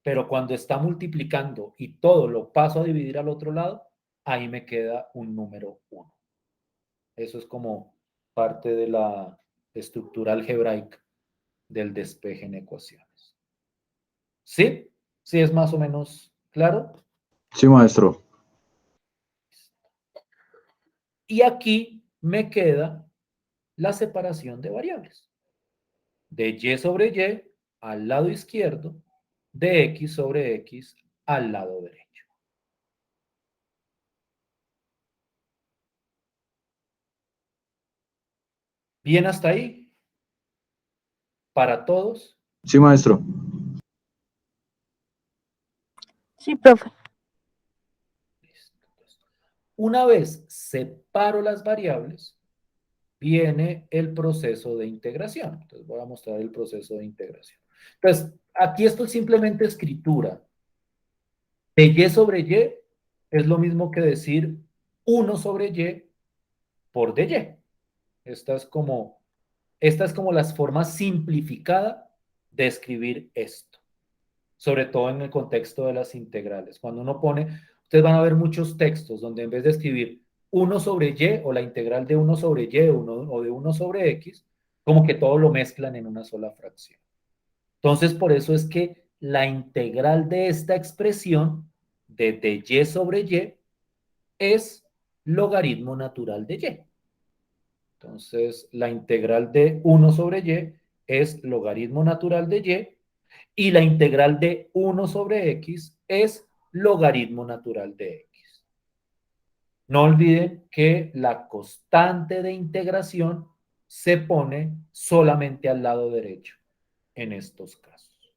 Pero cuando está multiplicando y todo lo paso a dividir al otro lado, ahí me queda un número 1. Eso es como parte de la estructura algebraica del despeje en ecuaciones. ¿Sí? ¿Sí es más o menos claro? Sí, maestro. Y aquí me queda la separación de variables. De Y sobre Y al lado izquierdo, de X sobre X al lado derecho. ¿Bien hasta ahí? ¿Para todos? Sí, maestro. Sí, profe. Una vez separo las variables, viene el proceso de integración. Entonces voy a mostrar el proceso de integración. Entonces, aquí esto es simplemente escritura. De Y sobre Y es lo mismo que decir 1 sobre Y por dy. Esta es como la forma simplificada de escribir esto, sobre todo en el contexto de las integrales. Cuando uno pone, ustedes van a ver muchos textos donde en vez de escribir 1 sobre y o la integral de 1 sobre y o de 1 sobre x, como que todo lo mezclan en una sola fracción. Entonces, por eso es que la integral de esta expresión de y sobre y es logaritmo natural de y. Entonces, la integral de 1 sobre y es logaritmo natural de y la integral de 1 sobre x es logaritmo natural de x. No olviden que la constante de integración se pone solamente al lado derecho en estos casos.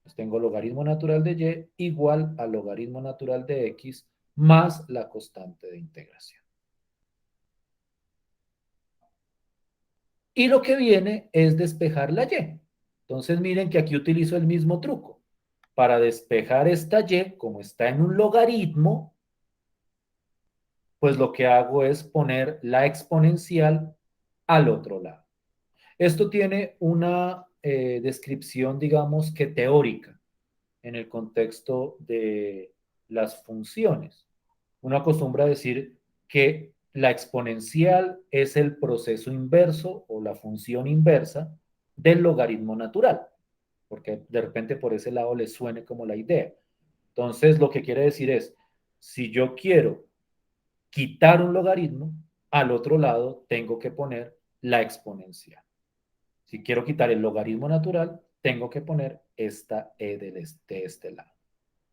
Pues tengo logaritmo natural de y igual a logaritmo natural de x más la constante de integración. Y lo que viene es despejar la y. Entonces miren que aquí utilizo el mismo truco. Para despejar esta y, como está en un logaritmo, pues lo que hago es poner la exponencial al otro lado. Esto tiene una descripción, digamos que teórica, en el contexto de las funciones. Uno acostumbra a decir que la exponencial es el proceso inverso o la función inversa del logaritmo natural, porque de repente por ese lado les suene como la idea. Entonces, lo que quiere decir es, si yo quiero quitar un logaritmo, al otro lado tengo que poner la exponencial. Si quiero quitar el logaritmo natural, tengo que poner esta e de este lado.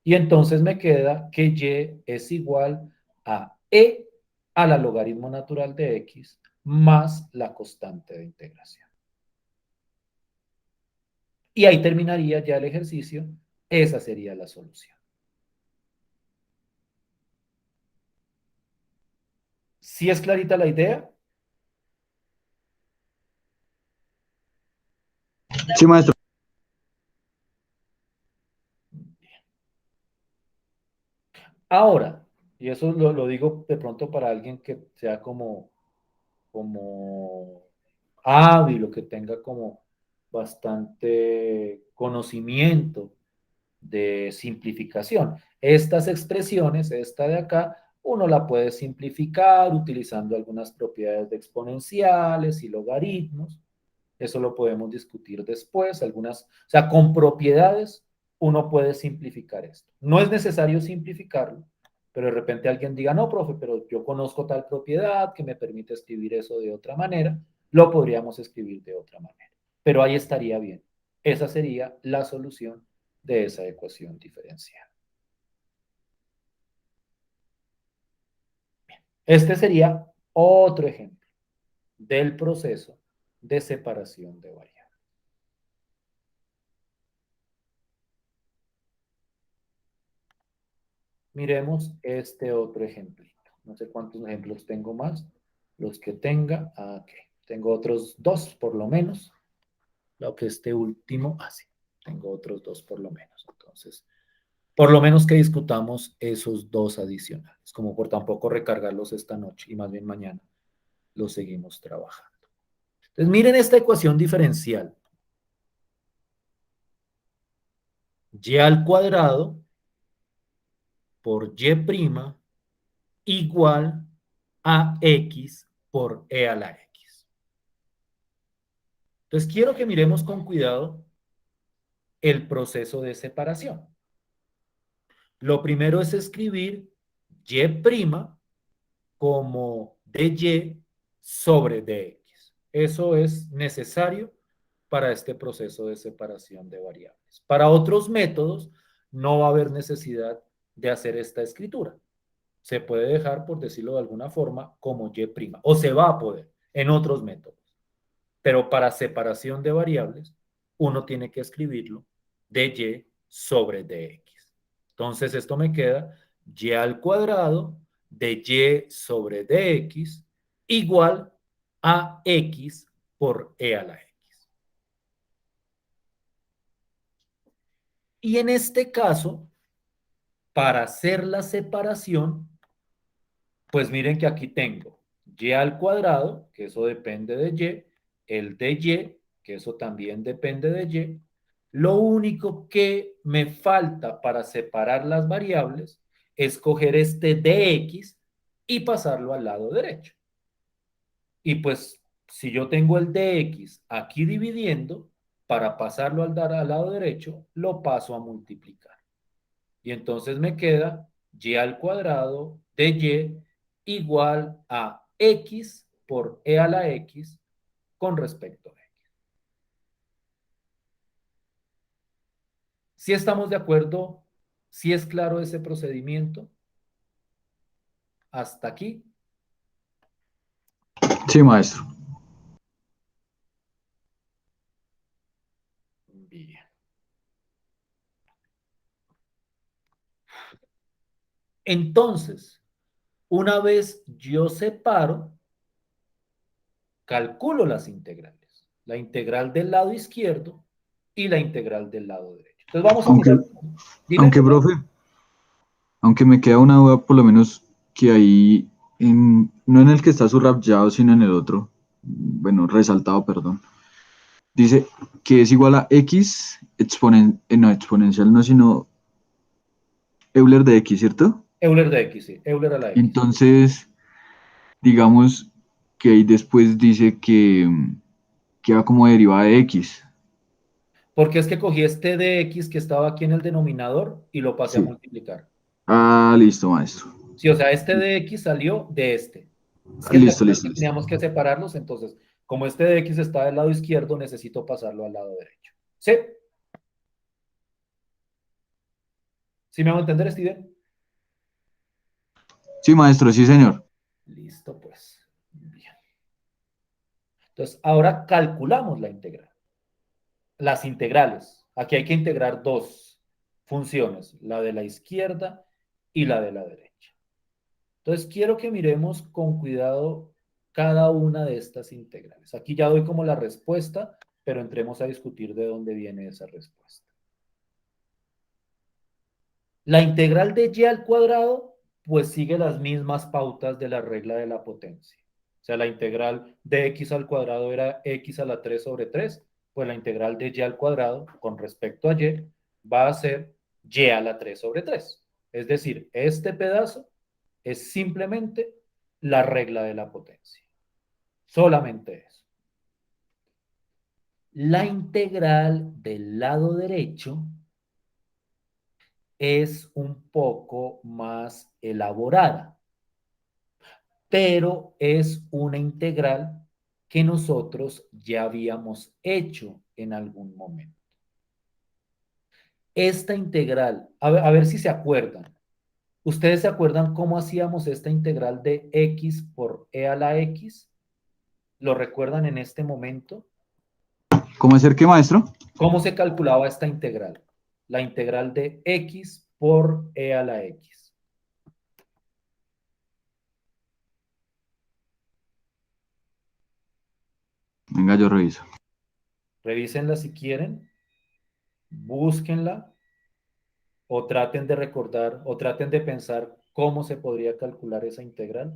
Y entonces me queda que y es igual a e a la logaritmo natural de x más la constante de integración. Y ahí terminaría ya el ejercicio. Esa sería la solución. ¿Sí es clarita la idea? Sí, maestro. Ahora, Y eso lo digo de pronto para alguien que sea como hábil o que tenga como bastante conocimiento de simplificación. Estas expresiones, esta de acá, uno la puede simplificar utilizando algunas propiedades de exponenciales y logaritmos. Eso lo podemos discutir después. Algunas, o sea, con propiedades uno puede simplificar esto. No es necesario simplificarlo, pero de repente alguien diga, no, profe, pero yo conozco tal propiedad que me permite escribir eso de otra manera, lo podríamos escribir de otra manera. Pero ahí estaría bien. Esa sería la solución de esa ecuación diferencial. Este sería otro ejemplo del proceso de separación de variables. Miremos este otro ejemplito. No sé cuántos ejemplos tengo más. Los que tenga, ok. Tengo otros dos por lo menos. Lo que este último, sí. Tengo otros dos por lo menos. Entonces, por lo menos que discutamos esos dos adicionales, como por tampoco recargarlos esta noche y más bien mañana los seguimos trabajando. Entonces, miren esta ecuación diferencial. Y al cuadrado por y' igual a x por e a la x. Entonces, quiero que miremos con cuidado el proceso de separación. Lo primero es escribir y' como dy sobre dx. Eso es necesario para este proceso de separación de variables. Para otros métodos, no va a haber necesidad de hacer esta escritura. Se puede dejar, por decirlo de alguna forma, como y', o se va a poder en otros métodos. Pero para separación de variables, uno tiene que escribirlo dy sobre dx. Entonces, esto me queda y al cuadrado de y sobre dx igual a x por e a la x. Y en este caso, para hacer la separación, pues miren que aquí tengo y al cuadrado, que eso depende de y, el de y, que eso también depende de y. Lo único que me falta para separar las variables es coger este dx y pasarlo al lado derecho. Y pues si yo tengo el dx aquí dividiendo, para pasarlo al lado derecho, lo paso a multiplicar. Y entonces me queda y al cuadrado de y igual a x por e a la x con respecto a x. Si estamos de acuerdo, si es claro ese procedimiento, hasta aquí. Sí, maestro. Bien. Entonces, una vez yo separo, calculo las integrales. La integral del lado izquierdo y la integral del lado derecho. Entonces vamos a Aunque, mirar. Dime, aunque, perdón. profe, aunque me queda una duda, por lo menos que ahí, no en el que está subrayado, sino en el otro, bueno, resaltado, perdón. Dice que es igual a x no, exponencial no, sino Euler de x, ¿cierto? Euler de x, sí. Euler a la x. Entonces, digamos que ahí después dice que queda como derivada de x. Porque es que cogí este dx que estaba aquí en el denominador y lo pasé a Sí. multiplicar. Ah, listo, maestro. Sí, o sea, este dx salió de este. Es que te Listo, acuerdas listo, que listo. teníamos que separarlos, entonces, como este dx está del lado izquierdo, necesito pasarlo al lado derecho. ¿Sí? ¿Sí me hago entender, Steven? Sí, maestro, sí, señor. Listo, pues. Bien. Entonces, ahora calculamos la integral. Las integrales. Aquí hay que integrar dos funciones, la de la izquierda y la de la derecha. Entonces, quiero que miremos con cuidado cada una de estas integrales. Aquí ya doy como la respuesta, pero entremos a discutir de dónde viene esa respuesta. La integral de y al cuadrado pues sigue las mismas pautas de la regla de la potencia. O sea, la integral de x al cuadrado era x a la 3 sobre 3, pues la integral de y al cuadrado con respecto a y va a ser y a la 3 sobre 3. Es decir, este pedazo es simplemente la regla de la potencia. Solamente eso. La integral del lado derecho es un poco más elaborada, pero es una integral que nosotros ya habíamos hecho en algún momento. Esta integral, a ver si se acuerdan. ¿Ustedes se acuerdan cómo hacíamos esta integral de x por e a la x? ¿Lo recuerdan en este momento? ¿Cómo hacer qué, maestro? ¿Cómo se calculaba esta integral? La integral de x por e a la x. Venga, yo reviso. Revísenla si quieren, búsquenla o traten de recordar o traten de pensar cómo se podría calcular esa integral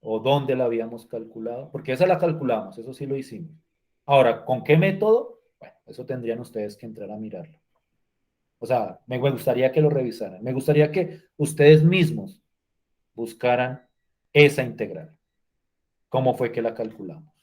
o dónde la habíamos calculado, porque esa la calculamos, eso sí lo hicimos. Ahora, ¿con qué método? Bueno, eso tendrían ustedes que entrar a mirarlo. O sea, me gustaría que lo revisaran. Me gustaría que ustedes mismos buscaran esa integral. ¿Cómo fue que la calculamos?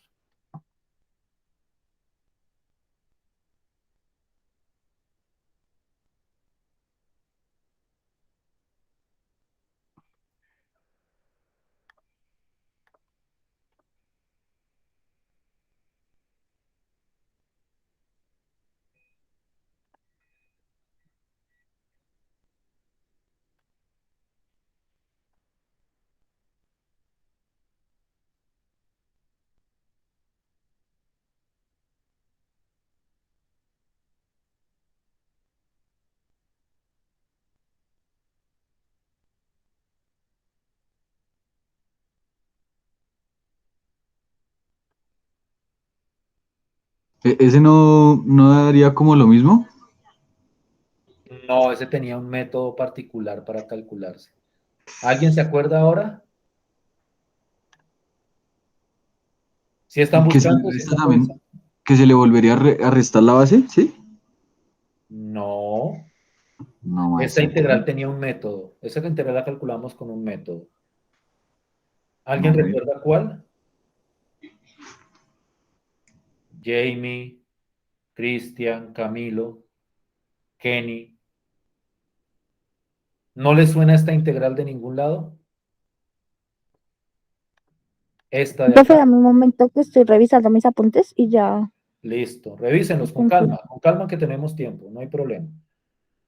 ¿Ese no daría como lo mismo? No, ese tenía un método particular para calcularse. ¿Alguien se acuerda ahora? Si están Que se le buscando, si resta están también, revisando. que se le volvería a restar la base, ¿sí? No, No, esta maestro. integral tenía un método. Esa integral la calculamos con un método. ¿Alguien Ok. recuerda cuál? Jamie, Cristian, Camilo, Kenny. ¿No les suena esta integral de ningún lado? Esta de Profe, acá. dame un momento que estoy revisando mis apuntes y ya Listo. Revísenlos te confirmo. con calma que tenemos tiempo, no hay problema.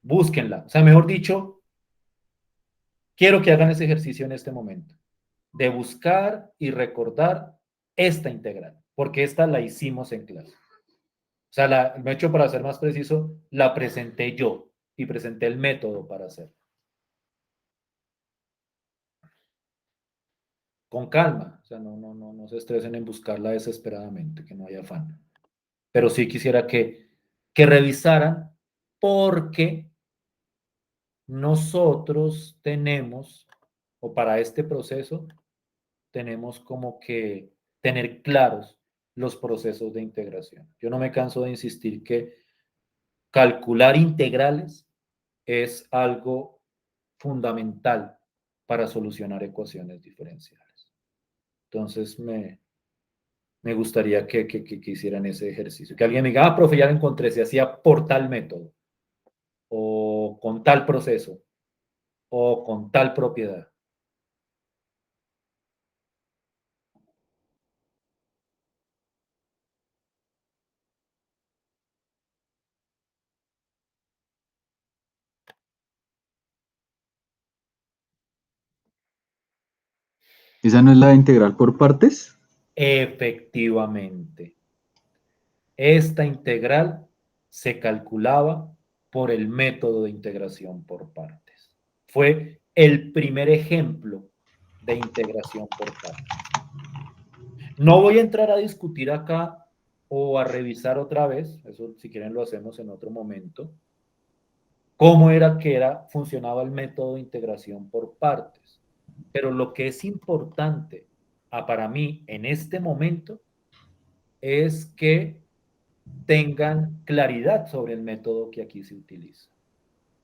Búsquenla. O sea, mejor dicho, quiero que hagan ese ejercicio en este momento, de buscar y recordar esta integral, porque esta la hicimos en clase. O sea, de hecho, para ser más preciso, la presenté yo y presenté el método para hacerlo. Con calma, o sea, no se estresen en buscarla desesperadamente, que no haya afán. Pero sí quisiera que revisaran porque nosotros tenemos, o para este proceso, tenemos como que tener claros los procesos de integración. Yo no me canso de insistir que calcular integrales es algo fundamental para solucionar ecuaciones diferenciales. Entonces, me gustaría que hicieran ese ejercicio. Que alguien me diga, profe, ya lo encontré, se hacía por tal método, o con tal proceso, o con tal propiedad. ¿Esa no es la integral por partes? Efectivamente. Esta integral se calculaba por el método de integración por partes. Fue el primer ejemplo de integración por partes. No voy a entrar a discutir acá o a revisar otra vez, eso si quieren lo hacemos en otro momento, cómo era que funcionaba el método de integración por partes. Pero lo que es importante para mí en este momento es que tengan claridad sobre el método que aquí se utiliza.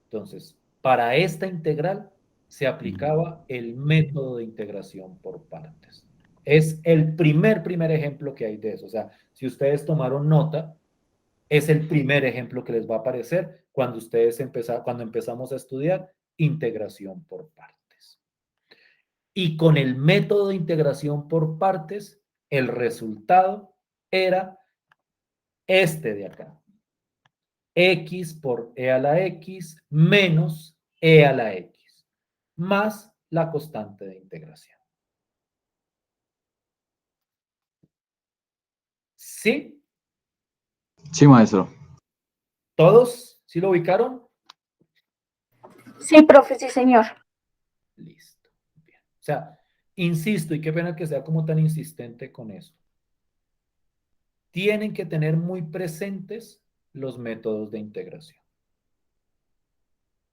Entonces, para esta integral se aplicaba el método de integración por partes. Es el primer ejemplo que hay de eso. O sea, si ustedes tomaron nota, es el primer ejemplo que les va a aparecer cuando cuando empezamos a estudiar integración por partes. Y con el método de integración por partes, el resultado era este de acá. X por e a la x menos e a la x, más la constante de integración. ¿Sí? Sí, maestro. ¿Todos? ¿Sí lo ubicaron? Sí, profe, sí, señor. Listo. Bien. O sea, insisto, y qué pena que sea como tan insistente con eso. Tienen que tener muy presentes los métodos de integración.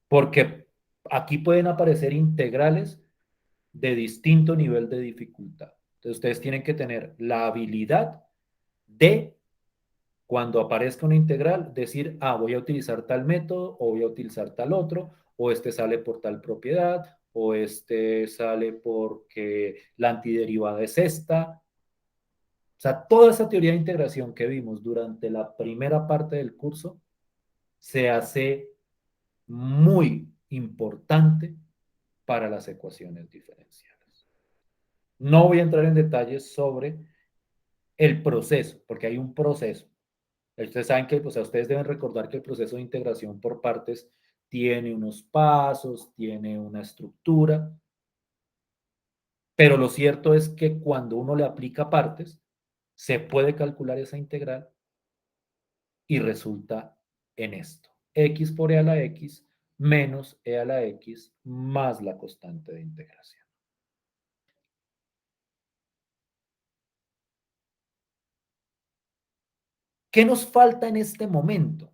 Porque aquí pueden aparecer integrales de distinto nivel de dificultad. Entonces, ustedes tienen que tener la habilidad de, cuando aparezca una integral, decir, voy a utilizar tal método, o voy a utilizar tal otro, o este sale por tal propiedad, o este sale porque la antiderivada es esta. O sea, toda esa teoría de integración que vimos durante la primera parte del curso se hace muy importante para las ecuaciones diferenciales. No voy a entrar en detalles sobre el proceso, porque hay un proceso. Ustedes saben que, o sea, ustedes deben recordar que el proceso de integración por partes tiene unos pasos, tiene una estructura, pero lo cierto es que cuando uno le aplica partes, se puede calcular esa integral y resulta en esto. X por e a la x menos e a la x más la constante de integración. ¿Qué nos falta en este momento?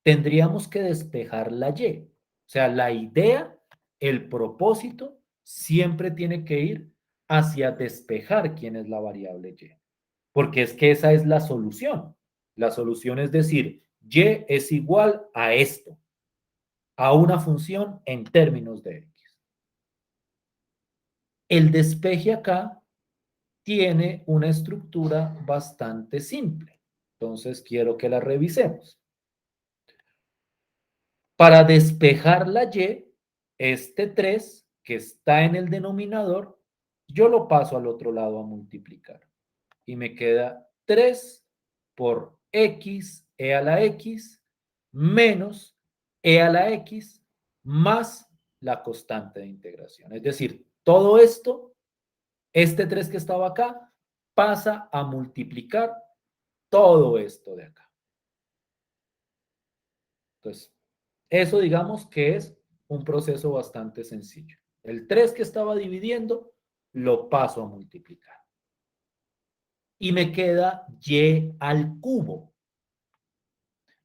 Tendríamos que despejar la y. O sea, la idea, el propósito, siempre tiene que ir hacia despejar quién es la variable y. Porque es que esa es la solución. La solución es decir, y es igual a esto, a una función en términos de x. El despeje acá tiene una estructura bastante simple. Entonces, quiero que la revisemos. Para despejar la y, este 3 que está en el denominador, yo lo paso al otro lado a multiplicar. Y me queda 3 por x e a la x menos e a la x más la constante de integración. Es decir, todo esto, este 3 que estaba acá, pasa a multiplicar todo esto de acá. Entonces, eso digamos que es un proceso bastante sencillo. El 3 que estaba dividiendo, lo paso a multiplicar. Y me queda y al cubo.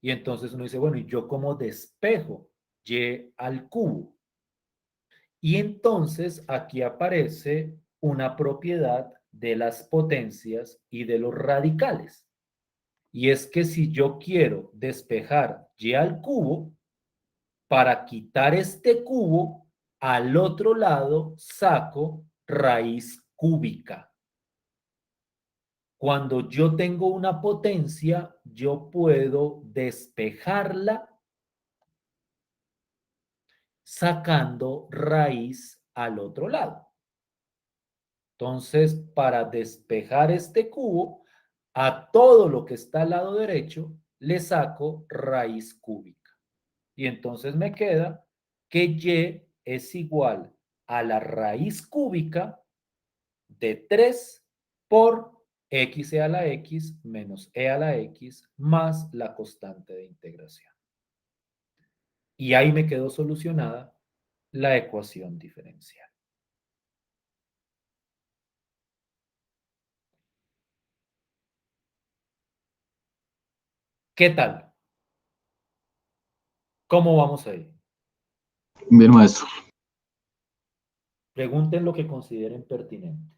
Y entonces uno dice, bueno, ¿y yo cómo despejo y al cubo? Y entonces aquí aparece una propiedad de las potencias y de los radicales. Y es que si yo quiero despejar y al cubo, para quitar este cubo, al otro lado saco raíz cúbica. Cuando yo tengo una potencia, yo puedo despejarla sacando raíz al otro lado. Entonces, para despejar este cubo, a todo lo que está al lado derecho, le saco raíz cúbica. Y entonces me queda que y es igual a la raíz cúbica de 3 por x a la x menos e a la x más la constante de integración. Y ahí me quedó solucionada la ecuación diferencial. ¿Qué tal? ¿Cómo vamos ahí? Bien, maestro. Pregunten lo que consideren pertinente.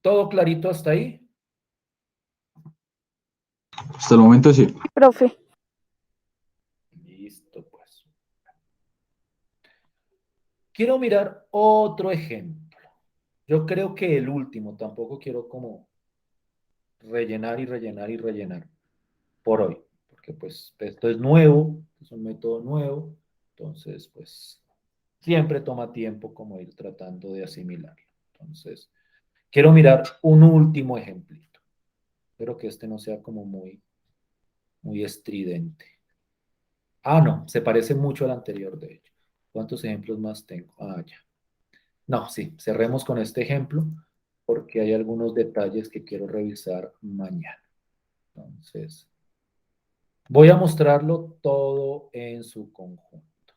¿Todo clarito hasta ahí? Hasta el momento sí. Profe. Listo, pues. Quiero mirar otro ejemplo. Yo creo que el último, tampoco quiero como rellenar y rellenar y rellenar por hoy, porque pues esto es nuevo, es un método nuevo, entonces pues siempre toma tiempo como ir tratando de asimilarlo. Entonces, quiero mirar un último ejemplito. Espero que este no sea como muy estridente. Ah, no, se parece mucho al anterior, de hecho. ¿Cuántos ejemplos más tengo? Ah, ya. No, sí, cerremos con este ejemplo porque hay algunos detalles que quiero revisar mañana. Entonces, voy a mostrarlo todo en su conjunto.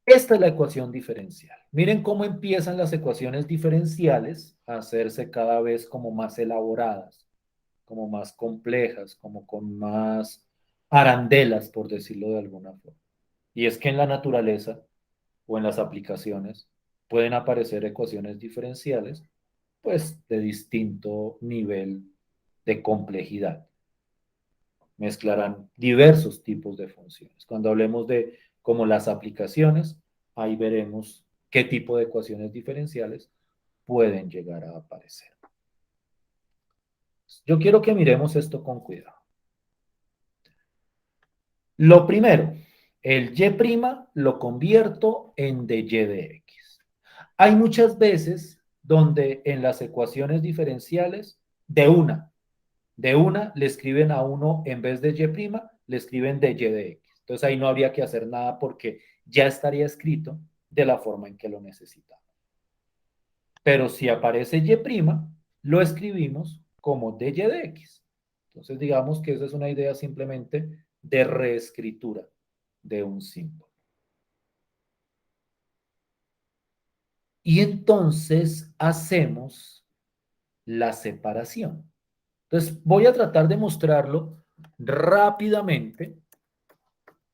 Esta es la ecuación diferencial. Miren cómo empiezan las ecuaciones diferenciales a hacerse cada vez como más elaboradas, como más complejas, como con más arandelas, por decirlo de alguna forma. Y es que en la naturaleza o en las aplicaciones pueden aparecer ecuaciones diferenciales, pues de distinto nivel de complejidad. Mezclarán diversos tipos de funciones. Cuando hablemos de como las aplicaciones, ahí veremos qué tipo de ecuaciones diferenciales pueden llegar a aparecer. Yo quiero que miremos esto con cuidado. Lo primero, el y' lo convierto en dy de x. Hay muchas veces donde en las ecuaciones diferenciales, de una le escriben a uno en vez de y', le escriben dy de x. Entonces ahí no habría que hacer nada porque ya estaría escrito de la forma en que lo necesitamos. Pero si aparece y', lo escribimos como dy de x. Entonces digamos que esa es una idea simplemente de reescritura de un símbolo. Y entonces hacemos la separación. Entonces voy a tratar de mostrarlo rápidamente,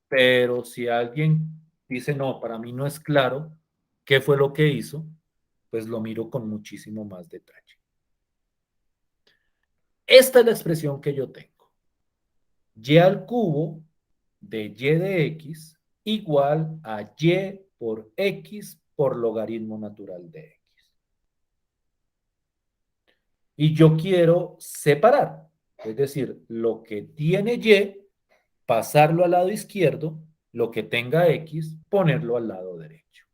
pero si alguien dice, no, para mí no es claro qué fue lo que hizo, pues lo miro con muchísimo más detalle. Esta es la expresión que yo tengo. Y al cubo de y de x igual a y por x por logaritmo natural de x. Y yo quiero separar, es decir, lo que tiene y, pasarlo al lado izquierdo, lo que tenga x, ponerlo al lado derecho.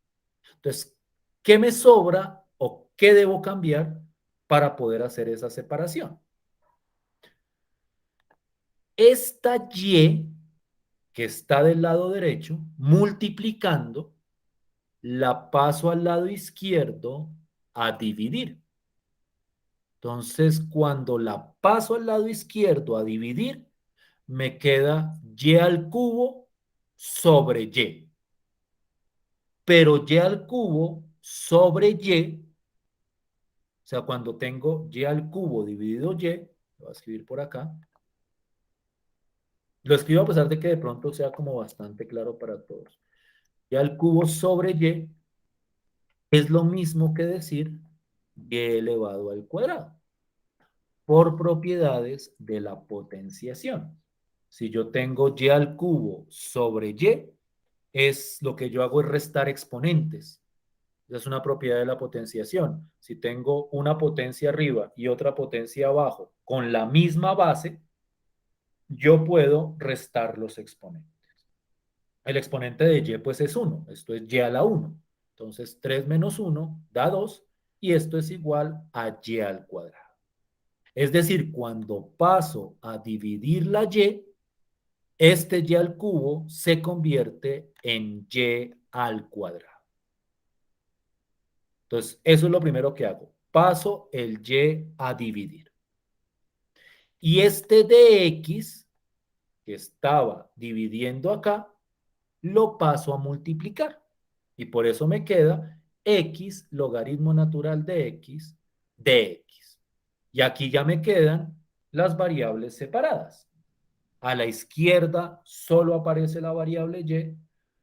Entonces, ¿qué me sobra o qué debo cambiar para poder hacer esa separación? Esta y que está del lado derecho, multiplicando, la paso al lado izquierdo a dividir. Entonces, cuando la paso al lado izquierdo a dividir, me queda y al cubo sobre y. Pero y al cubo sobre y, o sea, cuando tengo y al cubo dividido y, lo voy a escribir por acá. Lo escribo a pesar de que de pronto sea como bastante claro para todos. Y al cubo sobre y es lo mismo que decir y elevado al cuadrado, por propiedades de la potenciación. Si yo tengo y al cubo sobre y, es lo que yo hago es restar exponentes. Esa es una propiedad de la potenciación. Si tengo una potencia arriba y otra potencia abajo con la misma base, yo puedo restar los exponentes. El exponente de y pues es 1, esto es y a la 1. Entonces 3 menos 1 da 2 y esto es igual a y al cuadrado. Es decir, cuando paso a dividir la y, este y al cubo se convierte en y al cuadrado. Entonces, eso es lo primero que hago. Paso el y a dividir. Y este de x, que estaba dividiendo acá, lo paso a multiplicar. Y por eso me queda x logaritmo natural de x dx. Y aquí ya me quedan las variables separadas. A la izquierda solo aparece la variable y,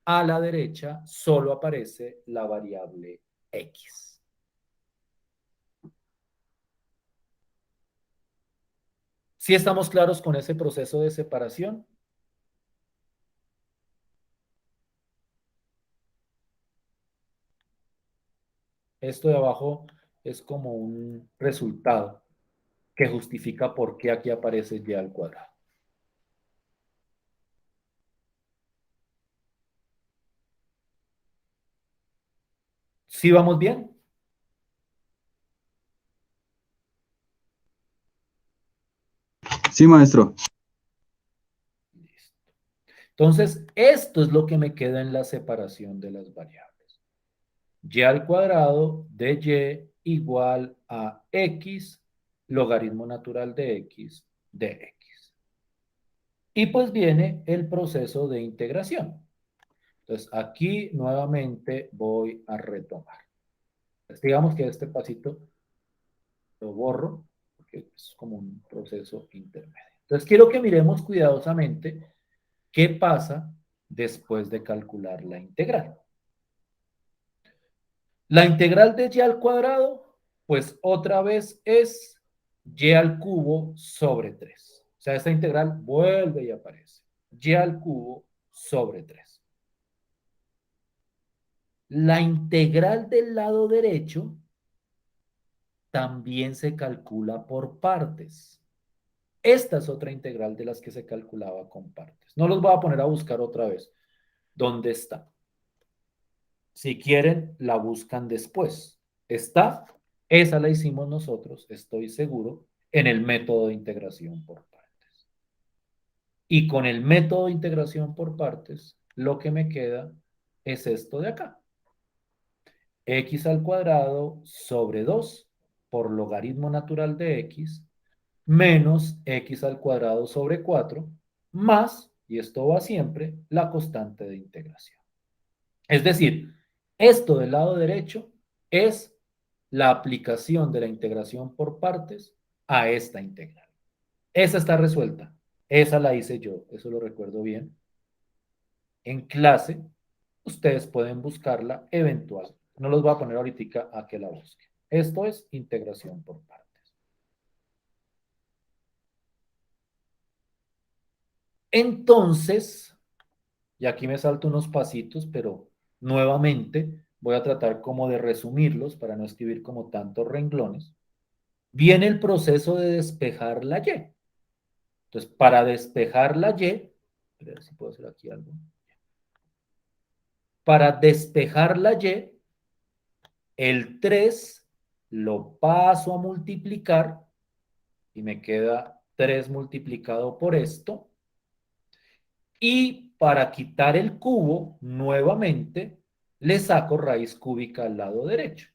a la derecha solo aparece la variable x. ¿Sí estamos claros con ese proceso de separación? Esto de abajo es como un resultado que justifica por qué aquí aparece y al cuadrado. ¿Sí vamos bien? Sí, maestro. Listo. Entonces, esto es lo que me queda en la separación de las variables. Y al cuadrado de y igual a x logaritmo natural de x de x. Y pues viene el proceso de integración. Entonces, aquí nuevamente voy a retomar. Pues digamos que este pasito lo borro, porque es como un proceso intermedio. Entonces, quiero que miremos cuidadosamente qué pasa después de calcular la integral. La integral de y al cuadrado, pues otra vez es y al cubo sobre 3. O sea, esta integral vuelve y aparece. Y al cubo sobre 3. La integral del lado derecho también se calcula por partes. Esta es otra integral de las que se calculaba con partes. No los voy a poner a buscar otra vez. ¿Dónde está? Si quieren, la buscan después. ¿Está? Esa la hicimos nosotros, estoy seguro, en el método de integración por partes. Y con el método de integración por partes, lo que me queda es esto de acá. X al cuadrado sobre 2 por logaritmo natural de x menos x al cuadrado sobre 4 más, y esto va siempre, la constante de integración. Es decir, esto del lado derecho es la aplicación de la integración por partes a esta integral. Esa está resuelta. Esa la hice yo, eso lo recuerdo bien. En clase, ustedes pueden buscarla eventual. No los voy a poner ahorita a que la busquen. Esto es integración por partes. Entonces, y aquí me salto unos pasitos, pero nuevamente voy a tratar como de resumirlos para no escribir como tantos renglones. Viene el proceso de despejar la Y. Entonces, para despejar la Y, a ver si puedo hacer aquí algo. Para despejar la Y, el 3 lo paso a multiplicar y me queda 3 multiplicado por esto. Y para quitar el cubo, nuevamente, le saco raíz cúbica al lado derecho.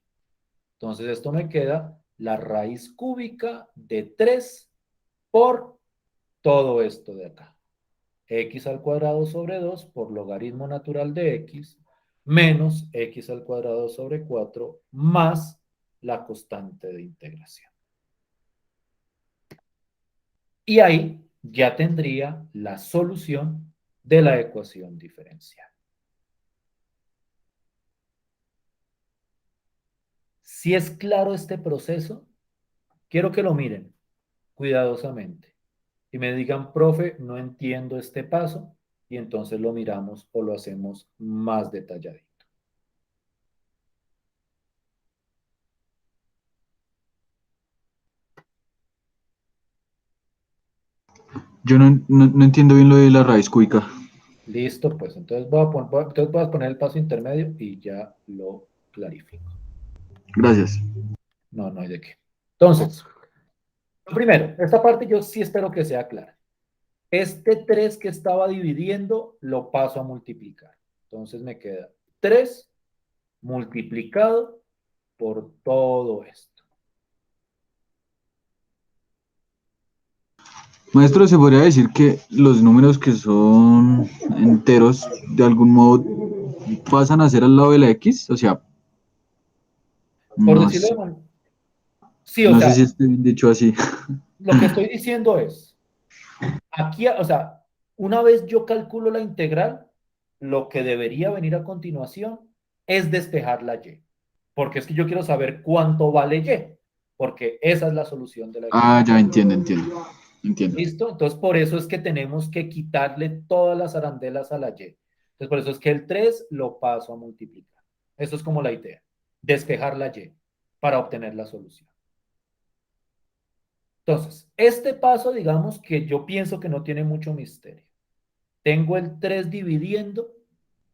Entonces, esto me queda la raíz cúbica de 3 por todo esto de acá. X al cuadrado sobre 2 por logaritmo natural de x menos x al cuadrado sobre 4 más la constante de integración. Y ahí ya tendría la solución de la ecuación diferencial. Si es claro este proceso, quiero que lo miren cuidadosamente y me digan, profe, no entiendo este paso, y entonces lo miramos o lo hacemos más detalladito. Yo no entiendo bien lo de la raíz cúbica. Listo, pues entonces voy a poner el paso intermedio y ya lo clarifico. Gracias. No, no hay de qué. Entonces, primero, esta parte yo sí espero que sea clara. Este 3 que estaba dividiendo lo paso a multiplicar. Entonces me queda 3 multiplicado por todo esto. Maestro, ¿se podría decir que los números que son enteros de algún modo pasan a ser al lado de la X, o sea, Por no decirlo sé, de manera. Sí, o no sé sea, si esté bien dicho así. lo que estoy diciendo es, aquí, o sea, una vez yo calculo la integral, lo que debería venir a continuación es despejar la y. Porque es que yo quiero saber cuánto vale y, porque esa es la solución de la Ah, ecuación. ya entiendo, entiendo. ¿Listo? Entonces, por eso es que tenemos que quitarle todas las arandelas a la y. Entonces, por eso es que el 3 lo paso a multiplicar. Eso es como la idea. Despejar la y para obtener la solución. Entonces, este paso, digamos que yo pienso que no tiene mucho misterio. Tengo el 3 dividiendo,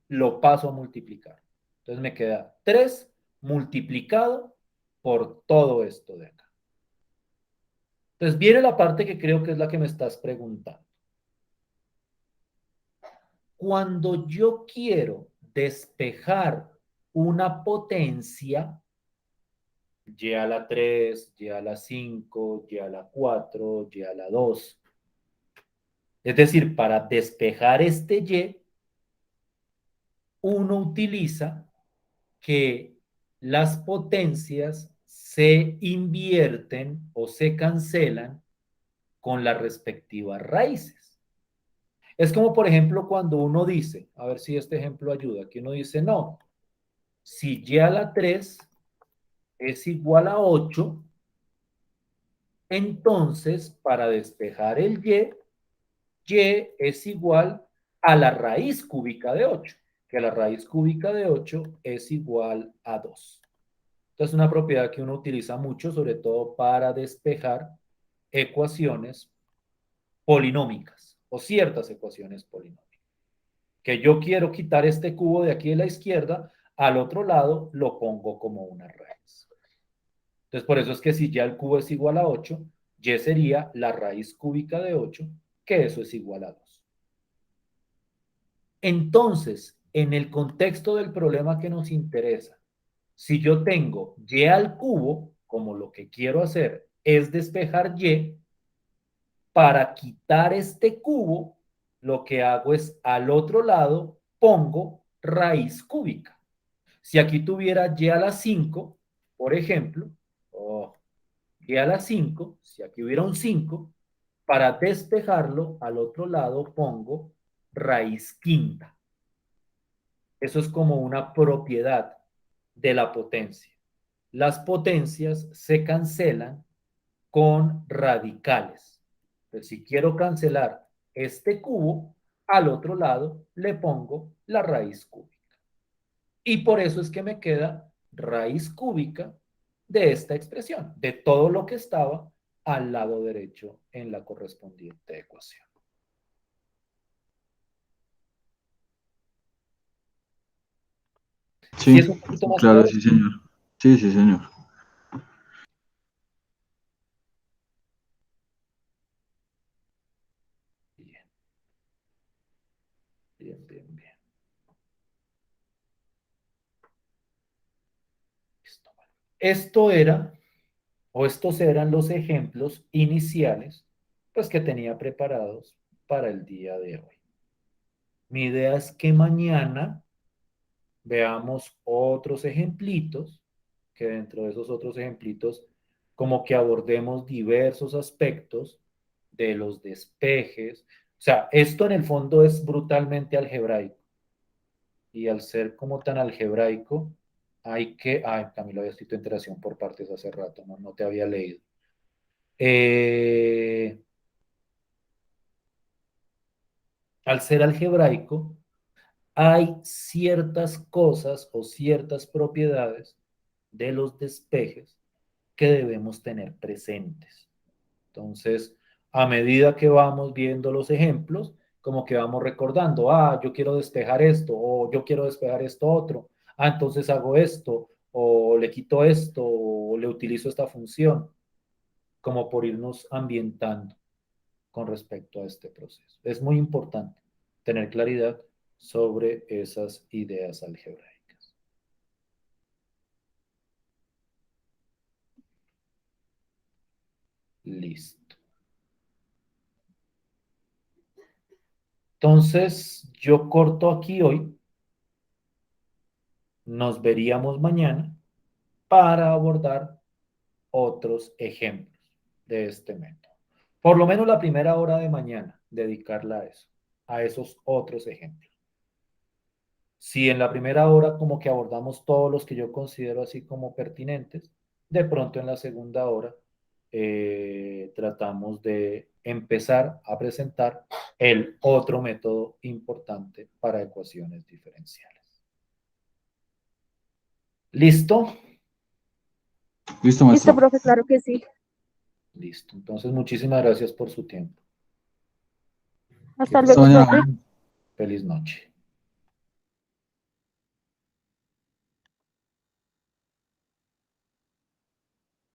lo paso a multiplicar. Entonces me queda 3 multiplicado por todo esto de acá. Entonces viene la parte que creo que es la que me estás preguntando. Cuando yo quiero despejar una potencia, y a la 3, y a la 5, y a la 4, y a la 2. Es decir, para despejar este y, uno utiliza que las potencias se invierten o se cancelan con las respectivas raíces. Es como, por ejemplo, cuando uno dice, a ver si este ejemplo ayuda, que uno dice, no, si y a la 3 es igual a 8, entonces para despejar el y es igual a la raíz cúbica de 8, que la raíz cúbica de 8 es igual a 2. Entonces, una propiedad que uno utiliza mucho, sobre todo para despejar ecuaciones polinómicas o ciertas ecuaciones polinómicas. Que yo quiero quitar este cubo de aquí de la izquierda, al otro lado lo pongo como una raíz. Entonces, por eso es que si ya el cubo es igual a 8, y sería la raíz cúbica de 8, que eso es igual a 2. Entonces, en el contexto del problema que nos interesa, si yo tengo y al cubo, como lo que quiero hacer es despejar y, para quitar este cubo, lo que hago es al otro lado pongo raíz cúbica. Si aquí tuviera y a la 5, por ejemplo, o y a la 5, si aquí hubiera un 5, para despejarlo al otro lado pongo raíz quinta. Eso es como una propiedad de la potencia. Las potencias se cancelan con radicales. Entonces, si quiero cancelar este cubo, al otro lado le pongo la raíz cúbica. Y por eso es que me queda raíz cúbica de esta expresión, de todo lo que estaba al lado derecho en la correspondiente ecuación. Si Sí, es un poquito más claro, claro. sí, señor. Sí, sí, señor. Bien, bien, bien, bien. Listo. Esto era, o estos eran los ejemplos iniciales, pues que tenía preparados para el día de hoy. Mi idea es que mañana veamos otros ejemplitos, que dentro de esos otros ejemplitos, como que abordemos diversos aspectos de los despejes. O sea, esto en el fondo es brutalmente algebraico. Y al ser como tan algebraico, hay que... Ay, Camilo había escrito interacción por partes hace rato, no te había leído. Eh, Al ser algebraico, hay ciertas cosas o ciertas propiedades de los despejes que debemos tener presentes. Entonces, a medida que vamos viendo los ejemplos, como que vamos recordando, yo quiero despejar esto, o yo quiero despejar esto otro, entonces hago esto, o le quito esto, o le utilizo esta función, como por irnos ambientando con respecto a este proceso. Es muy importante tener claridad sobre esas ideas algebraicas. Listo. Entonces, yo corto aquí hoy nos veríamos mañana para abordar otros ejemplos de este método. Por lo menos la primera hora de mañana, dedicarla a eso, a esos otros ejemplos. Si en la primera hora como que abordamos todos los que yo considero así como pertinentes, de pronto en la segunda hora tratamos de empezar a presentar el otro método importante para ecuaciones diferenciales. ¿Listo? Listo, Listo, maestro. profe, claro que sí. Listo. Entonces, muchísimas gracias por su tiempo. Hasta Hasta luego, mañana. profe. Feliz noche.